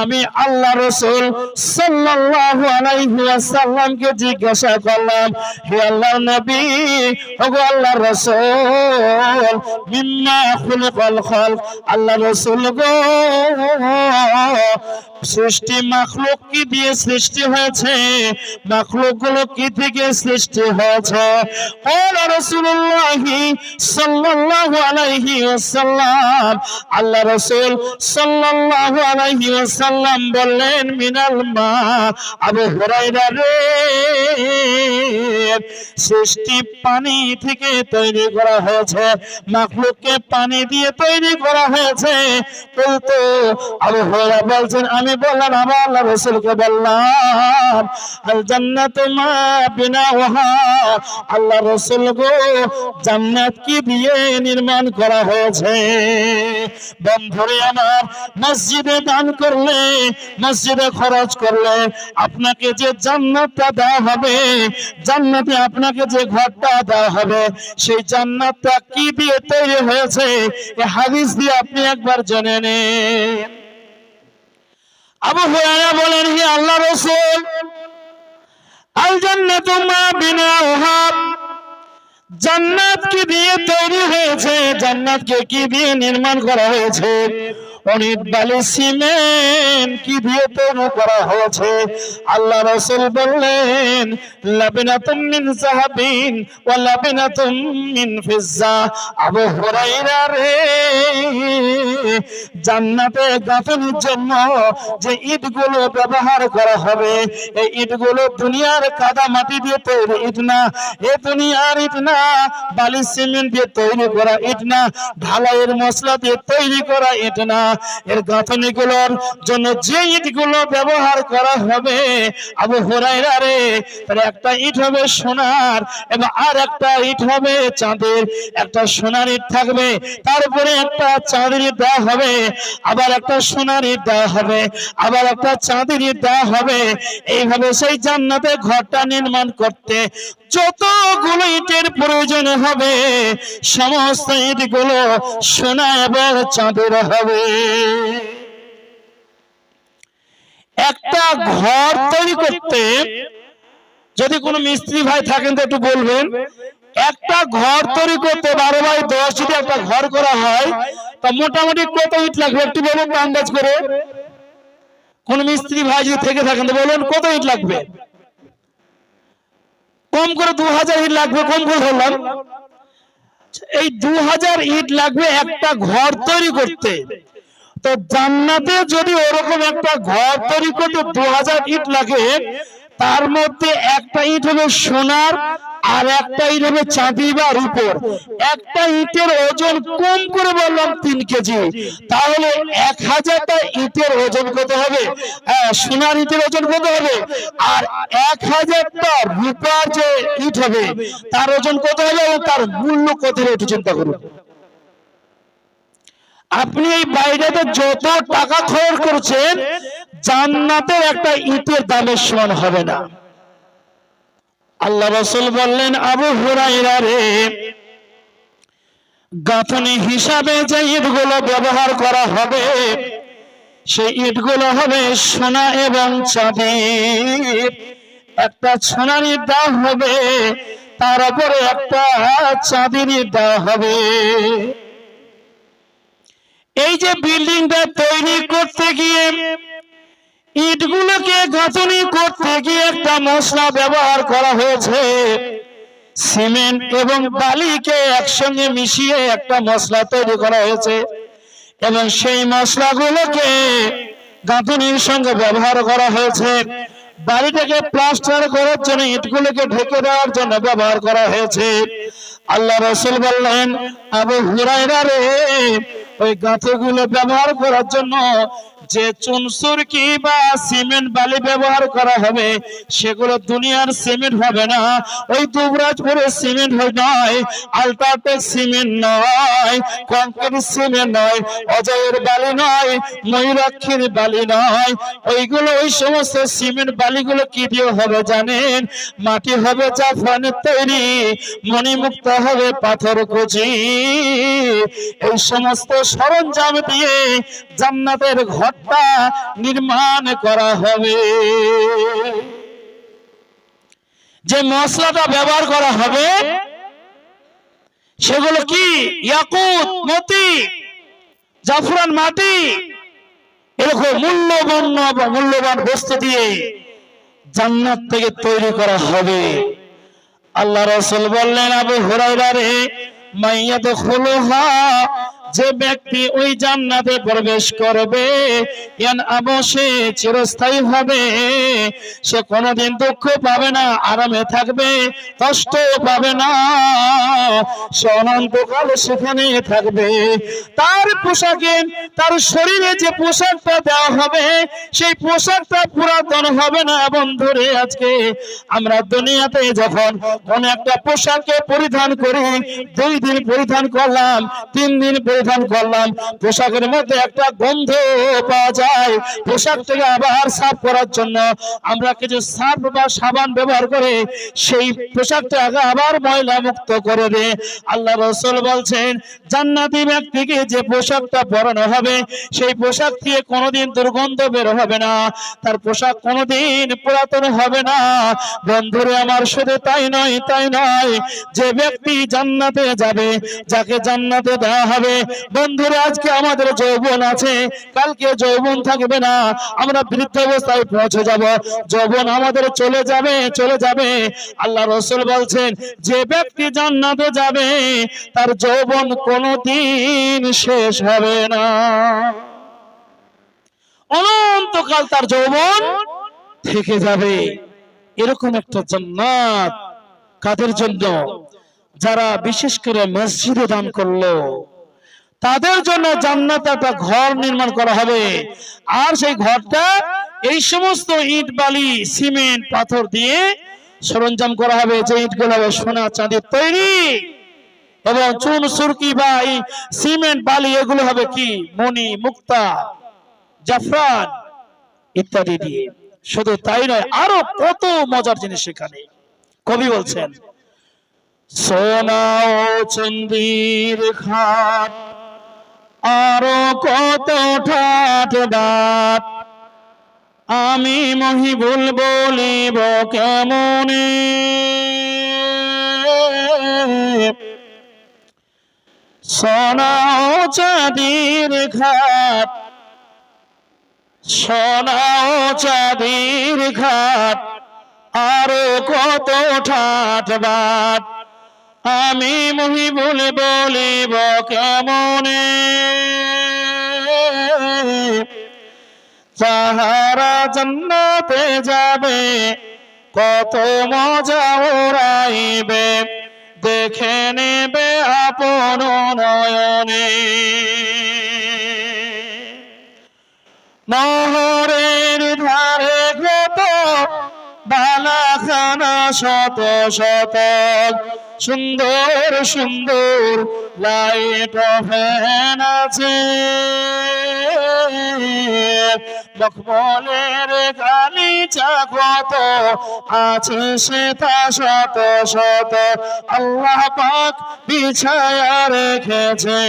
আমি আল্লাহ রাসূল সাল্লাল্লাহু আলাইহি ওয়াসাল্লামকে জিজ্ঞাসা করলাম, হে আল্লাহর নবী, ওগো আল্লাহর রাসূল, মিম্মা খুলিকাল খালক, আল্লাহর রাসূল গো, সৃষ্টি মাখলুক কি দিয়ে সৃষ্টি হয়েছে? মাখলুক গুলো কি থেকে সৃষ্টি হয়েছে? ক্বালা রাসূলুল্লাহি সাল্লাল্লাহু আলাইহি ওয়াসাল্লাম, আল্লাহ রাসূল সাল্লাল্লাহু আলাইহি ওয়াসাল্লাম বললেন, মিনাল মা। আবু হুরায়রা রে, সৃষ্টি পানি থেকে তৈরি করা হয়েছে, মাখলুককে পানি দিয়ে তৈরি করা হয়েছে। কিন্তু আবু হুরায়রা বলছেন, আমি বললাম, আমার আল্লাহ রাসূলকে বললাম, আল জান্নাতু মা বিনাহা, আল্লাহ রাসূল গো, জান্নাত কি দিয়ে নির্মাণ করা হয়েছে? বন্ধুরে আমার, মসজিদে দান করলে, মসজিদে খরচ করলে আপনাকে যে জান্নাতটা দেওয়া হবে, জান্নাতে আপনাকে যে ঘরটা দেওয়া হবে, সেই জান্নাতটা কি দিয়ে তৈরি হয়েছে এই হাদিস দিয়ে আপনি একবার জেনে নেন। আবু হুরায়রা বলেন, হে আল্লাহ রাসূল, আল জান্নাতু মা বিনাহা, জান্নাত কি দিয়ে তৈরি হয়েছে, জান্নাতকে কি দিয়ে নির্মাণ করা হয়েছে? ও কোন ইট বালি সিমেন্ট কি দিয়ে তৈরি করা হয়েছে? আল্লাহ রাসূল বললেন লাবিনাতুম মিন যাহাবিন ওয়া লাবিনাতুম মিন ফিজ্জা। আবু হুরায়রা রে, জান্নাতে গাঁথনির জন্য যে ইটগুলো ব্যবহার করা হবে, এই ইটগুলো দুনিয়ার কাদা মাটি দিয়ে তৈরি ইট না, এ দুনিয়ার ইট না, বালি সিমেন্ট দিয়ে তৈরি করা ইট না, ঢালাইয়ের মশলা দিয়ে তৈরি করা ইট না। এর গাঁথনিগুলোর জন্য যে ইটগুলো ব্যবহার করা হবে, আবু হুরায়রা রে, তার একটা ইট হবে সোনার এবং আর একটা ইট হবে চাঁদের। একটা সোনার ইট থাকবে, তারপরে একটা চাঁদের ইট দেওয়া হবে, আবার একটা সোনার ইট দেওয়া হবে, আবার একটা চাঁদের ইট দেওয়া হবে। এইভাবে সেই জান্নাতে ঘরটা নির্মাণ করতে যতগুলো ইটের প্রয়োজন হবে, সমস্ত ইটগুলো সোনা এবং চাঁদের হবে। একটা ঘর তৈরি করতে যদি কোনো মিস্ত্রি ভাই থাকেন তো একটু বলবেন, একটা ঘর তৈরি করতে 12x10 যদি একটা ঘর করা হয়, তা মোটামুটি কত ইট লাগবে একটু বলুন তো আন্দাজ করে। কোন মিস্ত্রি ভাই যদি থেকে থাকেন তো বলুন কত ইট লাগবে? কম করে 2000 ইট লাগবে, কম করে ধরলাম। এই 2000 ইট লাগবে একটা ঘর তৈরি করতে। তো জান্নাতে যদি ওরকম একটা ঘর তৈরি করতে 2000 ইট লাগে, তার মধ্যে একটা ইট হবে সোনার আর একটা ইট হবে চাঁদি বা রূপোর। একটা ইটের ওজন কম করে বললাম 3 কেজি, তাহলে 1000টা ইটের ওজন কত হবে? সোনার ইটের ওজন কত হবে? আর 1000টা রূপার যে ইট হবে তার ওজন কত হবে এবং তার মূল্য কত হবে একটু চিন্তা করুন। আপনি এই বাইরেতে যত টাকা খরচ করছেন, জান্নাতের একটা ইটের দামের সমান হবে না। আল্লাহ রাসূল বললেন আবু হুরায়রা রে, গাঁথনি হিসাবে যে ইটগুলো ব্যবহার করা হবে, সেই ইটগুলো হবে সোনা এবং চাঁদির। একটা সোনার ইট দেওয়া হবে, তার উপরে একটা চাঁদির ইট দেওয়া হবে। এই যে বিল্ডিংটা তৈরি করতে গিয়ে, ইটগুলোকে গাঁথনি করতে গিয়ে একটা মশলা ব্যবহার করা হয়েছে। সিমেন্ট এবং বালিকে একসঙ্গে মিশিয়ে একটা মশলা তৈরি করা হয়েছে এবং সেই মশলাগুলোকে গাঁথনির সঙ্গে ব্যবহার করা হয়েছে। বাড়িটাকে প্লাস্টার করার জন্য, ইটগুলোকে ঢেকে দেওয়ার জন্য ব্যবহার করা হয়েছে। আল্লাহ রাসূল বললেন আবু হুরায়রা রে, ওই গাঁথিগুলো ব্যবহার করার জন্য যে চুনসুরকি বা সিমেন্ট বালি ব্যবহার করা হবে, সেগুলো দুনিয়ার সিমেন্ট হবে না, ওই দুবরাজপুরের সিমেন্ট নয়, আল্ট্রাটেক সিমেন্ট নয়, কংক্রিট সিমেন্ট নয়, অজয়ের বালি নয়, ময়ূরাক্ষীর বালি নয়। ওইগুলো, ওই সমস্ত সিমেন্ট বালিগুলো কি দিয়ে হবে জানেন? মাটি হবে জাফরানের তৈরি, মণিমুক্ত হবে পাথর কুচি। এই সমস্ত সরঞ্জাম দিয়ে জান্নাতের ঘরটা নির্মাণ করা হবে। যে মশলাটা ব্যবহার করা হবে সেগুলো কি? ইয়াকুত, মতি, জাফরান মাটি, এরকম মূল্যবান বস্তু দিয়ে জান্নাত থেকে তৈরি করা হবে। আল্লাহ রাসূল বললেন আবু হুরায়রা রে, মাইয়াদখুলুহা, যে ব্যক্তি ওই জান্নাতে প্রবেশ করবে, সে চিরস্থায়ী হবে, সে কোনোদিন দুঃখ পাবে না, আরামে থাকবে, কষ্ট পাবে না, সে অনন্তকাল সেখানে থাকবে। তার পোশাকে, তার শরীরে যে পোশাকটা দেওয়া হবে, সেই পোশাকটা পুরাতন হবে না। বন্ধুরে, আজকে আমরা দুনিয়াতে যখন কোন একটা পোশাককে পরিধান করি, 2 দিন পরিধান করলাম, 3 দিন পরিধান করলাম, পোশাকের মধ্যে একটা গন্ধ পাওয়া যায়। পোশাকটাকে আবার সাফ করার জন্য আমরা কিছু সার্ফ বা সাবান ব্যবহার করে সেই পোশাকটাকে আবার ময়লা মুক্ত করে দেয়। আল্লাহ রাসূল বলছেন, জান্নাতি ব্যক্তিকে যে পোশাকটা পরানো হবে, সেই পোশাক থেকে কোনোদিন দুর্গন্ধ বের হবে না, তার পোশাক কোনোদিন পুরাতন হবে না। বন্ধুরে আমার, শুধু তাই নয়, যে ব্যক্তি জান্নাতে যাবে, যাকে জান্নাতে দেওয়া হবে, বন্ধুরা, আজকে আমাদের যৌবন আছে, কালকে যৌবন থাকবে না, আমরা বৃদ্ধ অবস্থায় পৌঁছে যাব, যৌবন আমাদের চলে যাবে। আল্লাহ রাসূল বলছেন, যে ব্যক্তি জান্নাতে যাবে তার যৌবন কোনোদিন শেষ হবে না, অনন্তকাল তার যৌবন থেকে যাবে। এরকম একটা জান্নাত কাদের জন্য? যারা বিশেষ করে মসজিদে দান করলো, তাদের জন্য জান্নাতে একটা ঘর নির্মাণ করা হবে। আর সেই ঘরটা এই সমস্ত ইট বালি সিমেন্ট পাথর দিয়ে সরঞ্জাম করা হবে, যে ইটগুলো হবে সোনা চাঁদির তৈরি, এবং চুন সুরকি বা এই সিমেন্ট বালি এগুলো হবে কি মণি মুক্তা জাফরান ইত্যাদি দিয়ে। শুধু তাই নয়, আরো কত মজার জিনিস সেখানে। কবি বলছেন, সোনা ও চাঁদির খাট, আরো কত ঠাট বাট, আমি মহিবুল বলিব কেমনে, সোনা ও চাঁদির ঘাট, সোনা ও চাঁদির ঘাট, আরো কত ঠাট বাট, আমি মহিবুল বলিব কেমনে, যাহারা জান্নাতে যাবে কত মজা ওরাইবে, দেখে নেবে আপন নয়নে, নহরের ধারে কত বালাখানা শত শত, সুন্দর সুন্দর লাইট ফ্যান আছে, মখমলের গালিচা কত আছে সেটা শত শত, আল্লাহ পাক বিছায়া রেখেছে।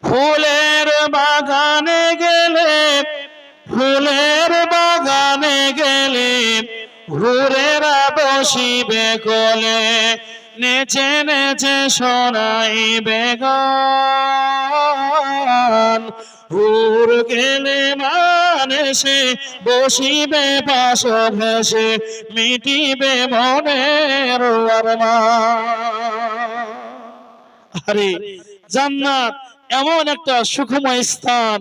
ফুলের বাগানে গেলে, ফুলের বাগানে গেলে, হুরেরা বসিবে কোলে, নেচে নেচে শোনাইবে গান, হুর গেলে মানসে বসিবে পাশ ঘেঁষে, মিটিবে মনের আরমান। আরে জান্নাত এমন একটা সুখময় স্থান,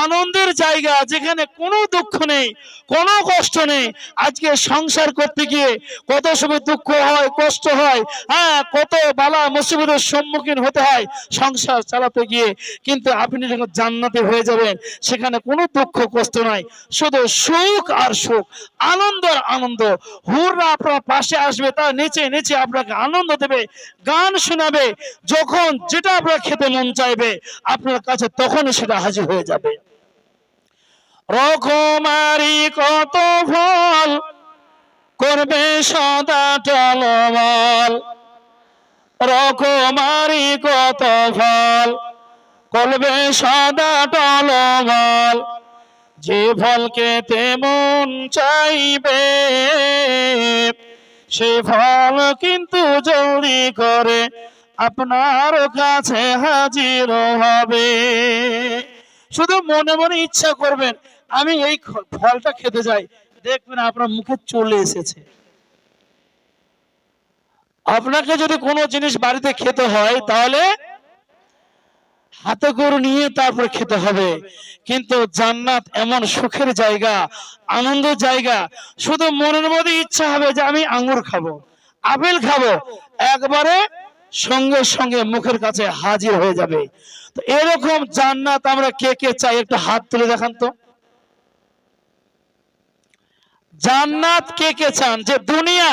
আনন্দের জায়গা, যেখানে কোনো দুঃখ নেই, কোনো কষ্ট নেই। আজকে সংসার করতে গিয়ে কত সময় দুঃখ হয়, কষ্ট হয়, কত বালা মুসিবতের সম্মুখীন হতে হয় সংসার চালাতে গিয়ে, কিন্তু আপনি যখন জান্নাতে হয়ে যাবেন, সেখানে কোনো দুঃখ কষ্ট নাই, শুধু সুখ আর সুখ, আনন্দ আর আনন্দ। হুররা আপনার পাশে আসবে, তার নিচে নিচে আপনাকে আনন্দ দেবে, গান শোনাবে, যখন যেটা আপনার খেতে মন চাইবে আপনার কাছে তখনই সেটা হাজির হয়ে যাবে। রকমারি কত ফল করবে সদা টলমল, রকমারি কত ফল করবে সদা টলমল, যে ফল খেতে মন চাইবে সে ফল কিন্তু জলদি করে আপনার কাছে হাজির হবে। শুধু মনে মনে ইচ্ছা করবেন আমি এই ফলটা খেতে যাই, দেখবেন আপনার মুখে চলে এসেছে। আপনাকে যদি কোনো জিনিস বাড়িতে খেতে হয় তাহলে হাতে করে নিয়ে তারপর খেতে হবে, কিন্তু জান্নাত এমন সুখের জায়গা, আনন্দের জায়গা, শুধু মনের মধ্যে ইচ্ছা হবে যে আমি আঙ্গুর খাবো, আপেল খাবো, একবারে সঙ্গে সঙ্গে মুখের কাছে হাজির হয়ে যাবে। তো এরকম জান্নাত আমরা কে কে চাই, একটু হাত তুলে দেখান তো। জান্নাত কে কে চান? যে দুনিয়া,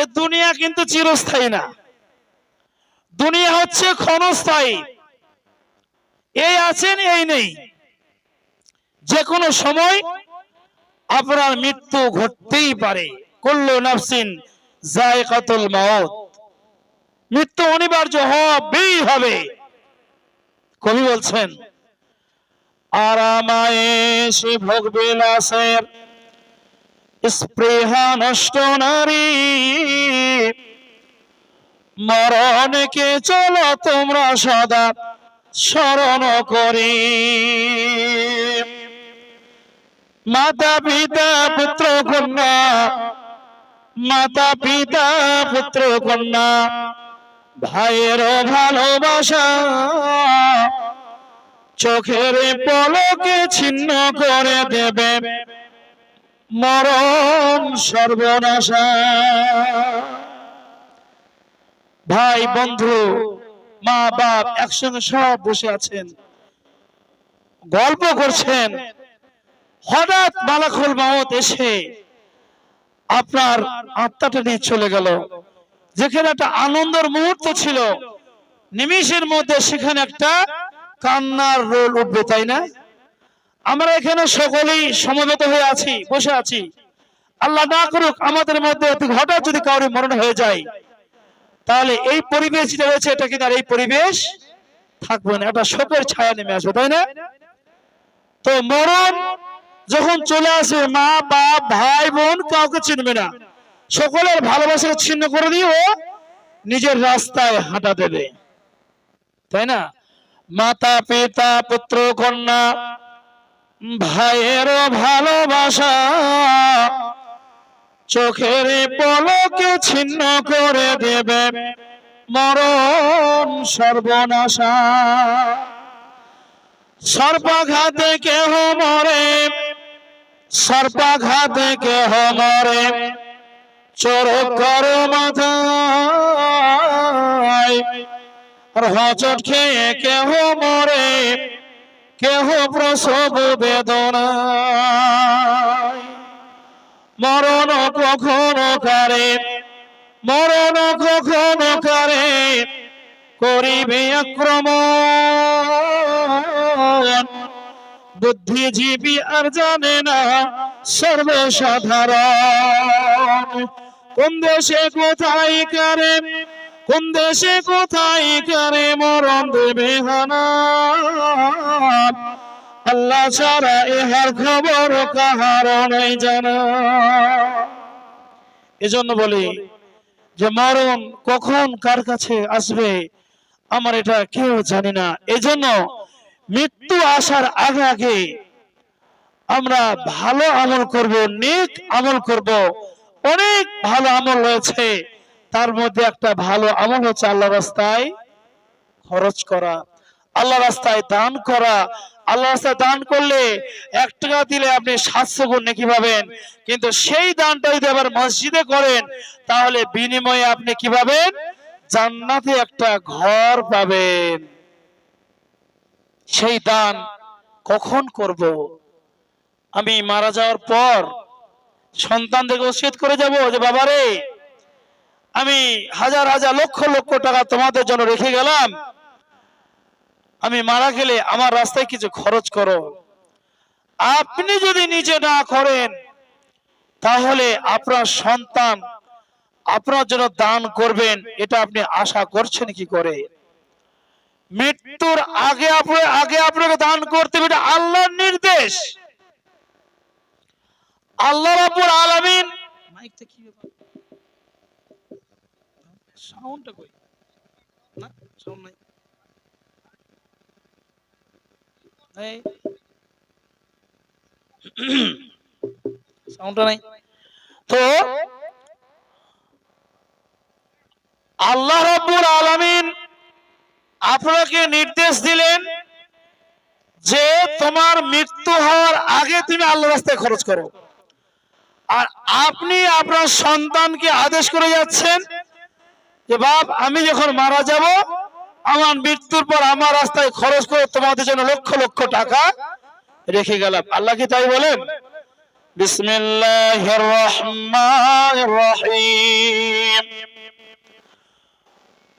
এ দুনিয়া কিন্তু চিরস্থায়ী না, দুনিয়া হচ্ছে ক্ষণস্থায়ী, এই আছেন এই নেই, যে কোনো সময় আপনার মৃত্যু ঘটতেই পারে। কুল্লু নাফসিন যায়কাতুল মাউত, মৃত্যু অনিবার্য হবেই হবে। কবি বলছেন, আরামায়েশে ভোগ বিলাসের স্পৃহা নষ্ট নারী, মরণকে চলো তোমরা সদা স্মরণ করি। মাতা পিতা পুত্র কন্যা, মাতা পিতা পুত্র কন্যা, ভাইয়ের ভালোবাসা চোখের পলকে ছিন্ন করে দেবে মরণ সর্বনাশা। ভাই বন্ধু মা বাপ একসঙ্গে সব বসে আছেন, গল্প করছেন, হঠাৎ মালাকুল মউত এসে আপনার আত্মাটা নিয়ে চলে গেল। যেখানে একটা আনন্দের মুহূর্ত ছিল, নিমিষের মধ্যে সেখানে একটা কান্নার রোল উঠবে, তাই না? আমরা এখানে সকলেই সমবেত হয়ে আছি, বসে আছি। আল্লাহ না করুক আমাদের মধ্যে হঠাৎ যদি কাউরি মরণ হয়ে যায়, তাহলে এই পরিবেশ যেটা রয়েছে এটা কিন্তু আর এই পরিবেশ থাকবে না, একটা শোকের ছায়া নেমে আসবে, তাই না? তো মরণ যখন চলে আসে, মা বাপ ভাই বোন কাউকে চিনবে না, সকলের ভালোবাসাকে ছিন্ন করে দিয়ে ও নিজের রাস্তায় হাঁটা দেবে, তাই না? মাতা পিতা পুত্র কন্যা, ভাইয়ের ভালোবাসা চোখের পলকে ছিন্ন করে দেবে মরণ সর্বনাশা। সর্পাঘাতে কেহ মরে, সর্পাঘাতে কেহ মরে, চোরকর মাথায়, আর হোঁচট খেয়ে কেহ মরে, কেহ প্রসব বেদনায়। মরণ কখনো কারে, মরণ কখনো কারে করিবে আক্রমণ, বুদ্ধিজীবী আর জানে না সর্বসাধারণ। কোন দেশে কোথায় কারে, কোন দেশে কোথায় কারে মরণ দেবে হানা, আল্লাহ ছাড়া ইহার খবর কাহার নাই জানা। এজন্য বলি যে মরণ কখন কার কাছে আসবে আমার এটা কেউ জানি না। এজন্য মৃত্যু আসার আগে আগে আমরা ভালো আমল করব, নেক আমল করব। অনেক ভালো আমল রয়েছে, তার মধ্যে একটা ভালো আমল হচ্ছে আল্লাহ রাস্তায় খরচ করা, আল্লাহ রাস্তায় দান করা। আল্লাহ রাস্তায় দান করলে 1 টাকা দিলে আপনি 700 গুণ নেকি পাবেন, কিন্তু সেই দানটা যদি আবার মসজিদে করেন তাহলে বিনিময়ে আপনি কি পাবেন? জান্নাতে একটা ঘর পাবেন। সেই দান কখন করব? আমি মারা যাওয়ার পর সন্তানদেরকে ওসিয়ত করে যাব যে বাবারে, আমি হাজার হাজার লক্ষ লক্ষ টাকা তোমাদের জন্য রেখে গেলাম, আমি মারা গেলে আমার রাস্তায় কিছু খরচ করো। আপনি যদি নিজে না করেন তাহলে আপনার সন্তান আপনার জন্য দান করবেন, এটা আপনি আশা করছেন কি করে? মৃত্যুর আগে আপনাকে দান করতে হবে, এটা আল্লাহর নির্দেশ। আল্লাহ রাব্বুল আলামিন, মাইকটা কি ব্যাপার, সাউন্ডটা কই? না সাউন্ড নাই, এই সাউন্ডটা নাই। তো আল্লাহ রাব্বুল আলামিন আপনাকে নির্দেশ দিলেন যে তোমার মৃত্যু হওয়ার আগে তুমি আল্লাহর রাস্তায় খরচ করো। আর আপনি আপনার সন্তানকে আদেশ করে যাচ্ছেন যে বাপ, আমি যখন মারা যাব, আমার মৃত্যুর পর আমার রাস্তায় খরচ করে তোমাদের জন্য লক্ষ লক্ষ টাকা রেখে গেলাম। আল্লাহ কি তাই বলেন? বিসমিল্লাহির রহমানির রহিম।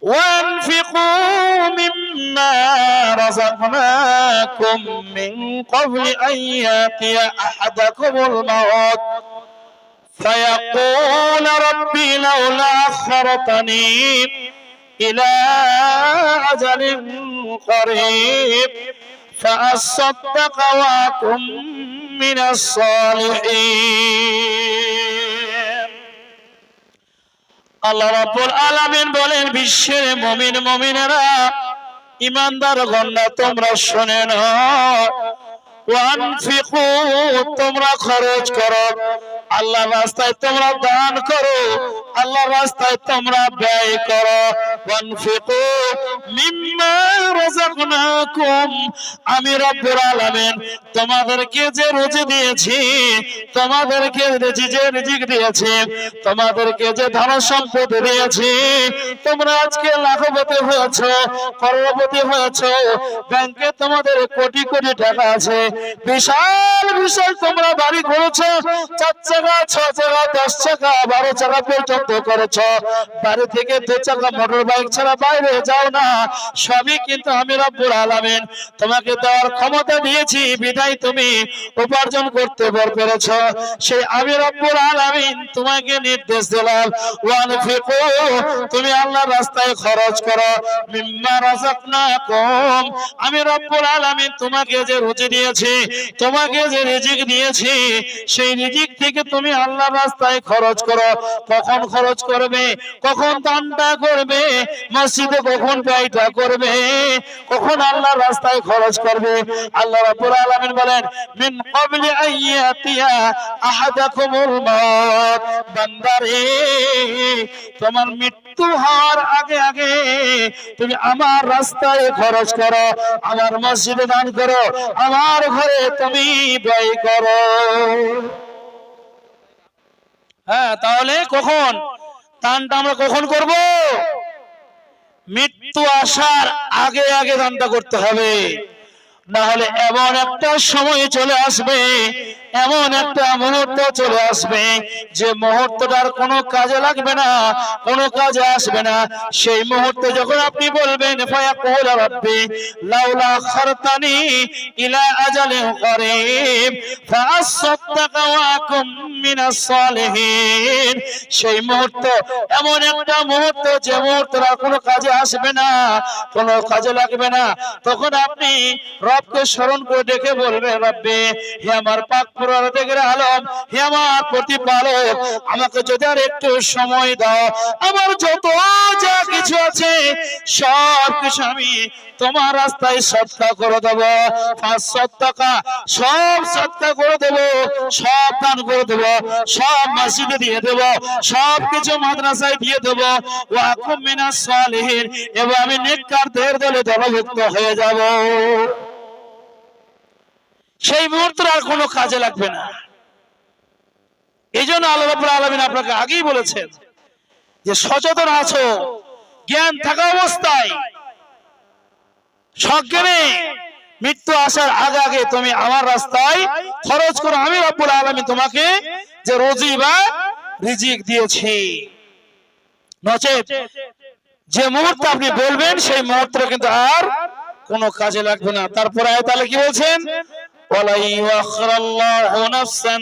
وَأَنفِقُوا مِمَّا رَزَقْنَاكُم مِّن قَبْلِ أَن يَأْتِيَ أَحَدَكُمُ الْمَوْتُ فَيَقُولَ رَبِّ لَوْلَا أَخَّرْتَنِي إِلَىٰ أَجَلٍ قَرِيبٍ فَأَصَّدَّقَ وَأَكُن مِّنَ الصَّالِحِينَ। আল্লাহ রাব্বুল আলামিন বলেন, বিশ্বের মুমিন মুমিনেরা, ইমানদার গণনা, তোমরা শুনে নাও, ওয়ানফিকু, তোমরা খরচ করো, আল্লাহর রাস্তায় তোমরা দান করো, আল্লাহর রাস্তায় তোমরা ব্যয় করো। ওয়ানফিকু মিম্মা রাযাকনাকুম, আমি রব্বুল আলামিন তোমাদেরকে যে রুজি দিয়েছি, তোমাদেরকে যে রিজিক দিয়েছি, তোমাদেরকে যে ধন সম্পদ দিয়েছি, তোমরা আজকে লাখপতি হয়েছো, করোড়পতি হয়েছো, ব্যাংকে তোমাদের কোটি কোটি টাকা আছে, বিশাল বিশাল তোমরা বাড়ি করেছো, 4 চাকা 6 চাকা 10 চাকা 12 চাকা পর্যন্ত করেছো, বাড়ি থেকে 2 চাকা মোটর বাইক ছাড়া বাইরে যাও না। সবই কিন্তু আমি রব্বুল আলামিন তোমাকে দেওয়ার ক্ষমতা দিয়েছি, বিধায় তুমি উপার্জন করতে পেরেছো। সেই আমি রব্বুল আলামিন তোমাকে নির্দেশ দিলাম, ওয়ানফিকু, তুমি আল্লাহর রাস্তায় খরচ করো, মিম্মা রাযাকনাকুম, আমি রব্বুল আলামিন তোমাকে যে রুজি দিয়েছি, তোমাকে যে রিজিক দিয়েছি, সেই রিজিক থেকে তুমি আল্লাহর রাস্তায় খরচ করো। কখন খরচ করবে? কখন দানটা করবে? মসজিদে কখন ব্যয়টা করবে? কখন আল্লাহর রাস্তায় খরচ করবে? আল্লাহ রাব্বুল আলামিন বলেন, মিন ক্বাবলি আইয়াতিয়া আহাদাকুমুল মাউত, বান্দারে, তোমার মৃত্যু হওয়ার আগে আগে তুমি আমার রাস্তায় খরচ করো, আমার মসজিদে দান করো, আমার ঘরে তুমি ব্যয় করো। হ্যাঁ, তাহলে কখন দানটা আমরা কখন করব? মৃত্যু আসার আগে আগে দানটা করতে হবে, না হলে এমন একটা সময় চলে আসবে, এমন একটা মুহূর্ত চলে আসবে, যে মুহূর্তটার কোনো কাজে লাগবে না, কোনো কাজে আসবে না। সেই মুহূর্তে যখন আপনি বলবেন, ফায়াকুল রাব্বি লাউলা আখরতানি ইলা আজালিন করিব ফাআসাদদাকা ওয়া আকুম মিনাস সালিহিন, সেই মুহূর্ত এমন একটা মুহূর্ত, যে মুহূর্তটা কোনো কাজে আসবে না, কোনো কাজে লাগবে না। তখন আপনি রবকে স্মরণ করে ডেকে বলবেন, রব্বে, হে আমার পাক পরওয়ারদিগার আলম, হে আমার প্রতিপালক, আমাকে যদি আর একটু সময় দাও, আমার যত যা কিছু আছে সব কিছু আমি তোমার রাস্তায় সদকা করে দেব। 500 টাকা সব সদকা করে দেব, সব দান করে দেব, সব মসজিদে দিয়ে দেব, সব কিছু মাদ্রাসায় দিয়ে দেব। ওয়া আকুম মিনাস সালিহিন, এবং আমি নেককারদের দলে দলভুক্ত হয়ে যাব। সেই মুহূর্তে আর কোনো কাজে লাগবে না। এই জন্য আল্লাহ রাব্বুল আলামিন আপনাকে আগেই বলেছেন যে সচেতন আছো, জ্ঞান থাকা অবস্থায় সজ্ঞানে মৃত্যু আসার আগে আগে তুমি আমার রাস্তায় খরচ করো, আমি রব্বুল আলামিন তোমাকে যে রুজি বা রিজিক দিয়েছি। নচেত যে মুহূর্তে আপনি বলবেন, সেই মুহূর্তে কিন্তু আর কোনো কাজে লাগবে না। তারপরে তাহলে কি বলছেন? ওয়ালা ইউআখিরুল্লাহু নাফসান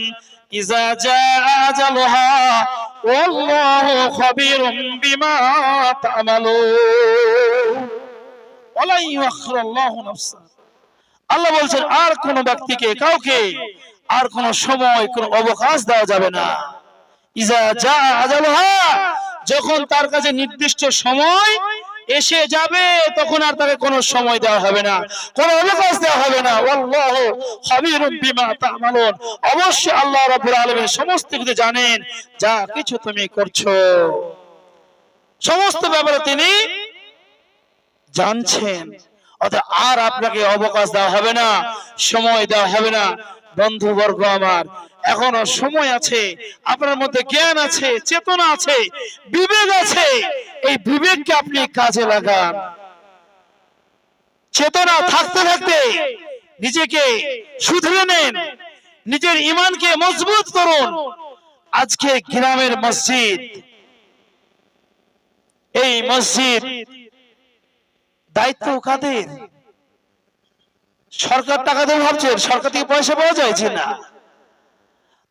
ইযা জাআ আজালুহা ওয়াল্লাহু খাবীরুম বিমা তা'মালুন। ওয়ালা ইউআখিরুল্লাহু নাফসান, আল্লাহ বলছেন আর কোন ব্যক্তিকে, কাউকে আর কোন সময়, কোন অবকাশ দেওয়া যাবে না। ইযা জাআ আজালুহা, যখন তার কাছে নির্দিষ্ট সময় এসে যাবে, তখন আর তাকে কোনো সময় দেওয়া হবে না, কোনো অবকাশ দেওয়া হবে না। আল্লাহু খাবীরুম বিমা তা'মালুন, অবশ্যই আল্লাহ রাব্বুল আলামিন সমস্ত কিছু জানেন, যা কিছু তুমি করছো সমস্ত ব্যাপারে তিনি জানছেন। অর্থাৎ আর আপনাকে অবকাশ দেওয়া হবে না, সময় দেওয়া হবে না। বন্ধুবর্গ আমার, এখনো সময় আছে, আপনার মধ্যে জ্ঞান আছে, চেতনা আছে, বিবেক আছে, এই বিবেককে আপনি কাজে লাগান। চেতনা থাকতে থাকতে নিজেকে শুধরে নেন, নিজের ঈমানকে মজবুত করুন। আজকে গ্রামের মসজিদ, এই মসজিদ দায়িত্ব কাদের? সরকার টাকা দেবে ভাবছেন? সরকার থেকে পয়সা পাওয়া যাচ্ছে না।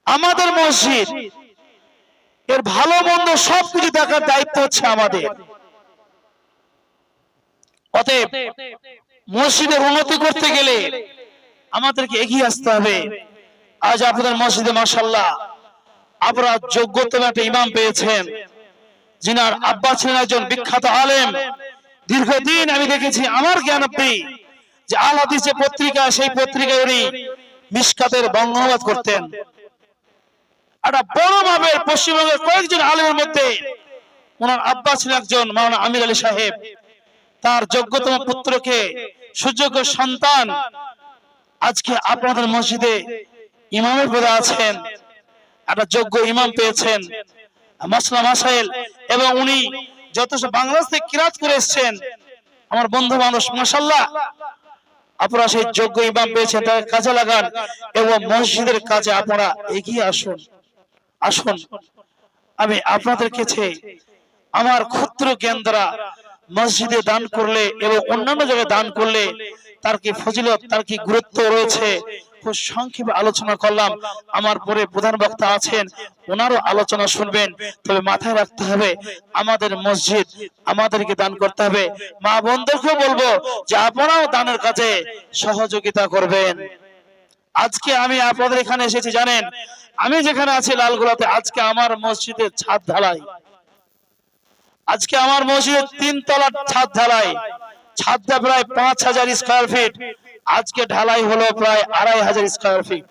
আমাদের মসজিদ, এর ভালো মন্দ সবকিছু দেখার দায়িত্ব হচ্ছে আমাদের। অতএব মসজিদের উন্নতি করতে গেলে আমাদেরকে এগিয়ে আসতে হবে। আজ আপনাদের মসজিদে মাশাআল্লাহ আপনারা যোগ্যতম একটা ইমাম পেয়েছেন, যিনার আব্বা ছিলেন একজন বিখ্যাত আলেম। দীর্ঘদিন আমি দেখেছি আমার জ্ঞানার্থে যে আল হাদিস যে পত্রিকা, সেই পত্রিকায় উনি মিশকাতের বঙ্গানুবাদ করতেন। একটা বড় ভাবে পশ্চিমবঙ্গের কয়েকজন আলেমের মধ্যে ওনার আব্বা ছিলেন একজন মাওলানা আমির আলী সাহেব। তার যোগ্যতম পুত্রকে, সুযোগ্য সন্তান আজকে আপনাদের মসজিদে ইমামের পদে আছেন। একটা যোগ্য ইমাম পেয়েছেন, মাসলা মাসাইল, এবং উনি যথেষ্ট বাংলাদেশ থেকে কিরাত করে এসেছেন। আমার বন্ধু মানুষ, মাশাআল্লাহ, আপনারা সেই যোগ্য ইমাম পেয়েছেন, তাকে কাজে লাগান এবং মসজিদের কাজে আপনারা এগিয়ে আসুন। আসুন, আমি আপনাদের কাছে আমার ক্ষুদ্র জ্ঞান দ্বারা মসজিদে দান করলে এবং অন্যান্য জায়গায় দান করলে তার কি ফজিলত, তার কি গুরুত্ব রয়েছে, খুব সংক্ষেপে আলোচনা করলাম। আমার পরে প্রধান বক্তা আছেন, ওনারও আলোচনা শুনবেন। তবে মাথায় রাখতে হবে, আমাদের মসজিদ আমাদেরকে দান করতে হবে। মা বোনদেরকেও বলবো যে আপনারাও দানের কাজে সহযোগিতা করবেন। আজকে আমি আপনাদের এখানে এসেছি জানেন, আমি যেখানে আছি লালগোলাতে, আজকে আমার মসজিদের ছাদ ঢালাই। আজকে আমার মসজিদের 3 তলার ছাদ ঢালাই। ছাদটা প্রায় 5000 স্কয়ার ফিট, আজকে ঢালাই হলো প্রায় 2500 স্কয়ার ফিট।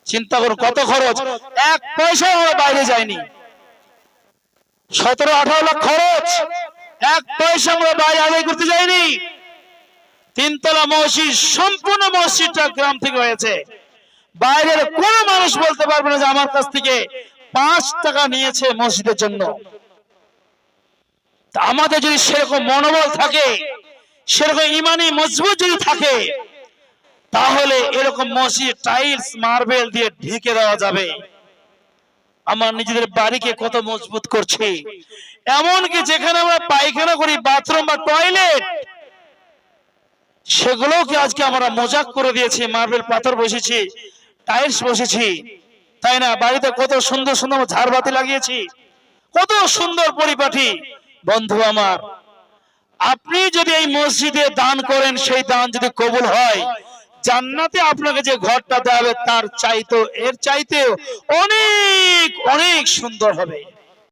চিন্তা করুন কত খরচ, 1 পয়সা আমরা বাইরে যায়নি। 17-18 লাখ খরচ, 1 পয়সা আমরা বাইরে আদায় করতে যাইনি। 3 তলা মসজিদ, সম্পূর্ণ মসজিদটা গ্রাম থেকে হয়েছে। বাইরের কোন মানুষ বলতে পারবে না যে আমার কাছ থেকে 5 টাকা নিয়েছে মসজিদের জন্য। আমাদের যদি সেরকম মনোবল থাকে, সেরকম ইমানি মজবুত যদি থাকে, তাহলে এরকম মসজিদ টাইলস মার্বেল দিয়ে ঢেকে দেওয়া যাবে। আমার নিজেদের বাড়িকে কত মজবুত করছে, এমনকি যেখানে আমরা পায়খানা করি, বাথরুম বা টয়লেট, সেগুলোকে আজকে আমরা মজাক করে দিয়েছি। মার্বেল পাথর বসেছি, টাইলস বসেছি, তাই না? বাড়িতে কত সুন্দর সুন্দর ঝাড়বাতি লাগিয়েছি, কত সুন্দর পরিপাটি। বন্ধু আমার, আপনি যদি এই মসজিদে দান করেন, সেই দান যদি কবুল হয়, জান্নাতে আপনাকে যে ঘরটা দেওয়া হবে তার চাইতে, এর চাইতে অনেক অনেক সুন্দর হবে।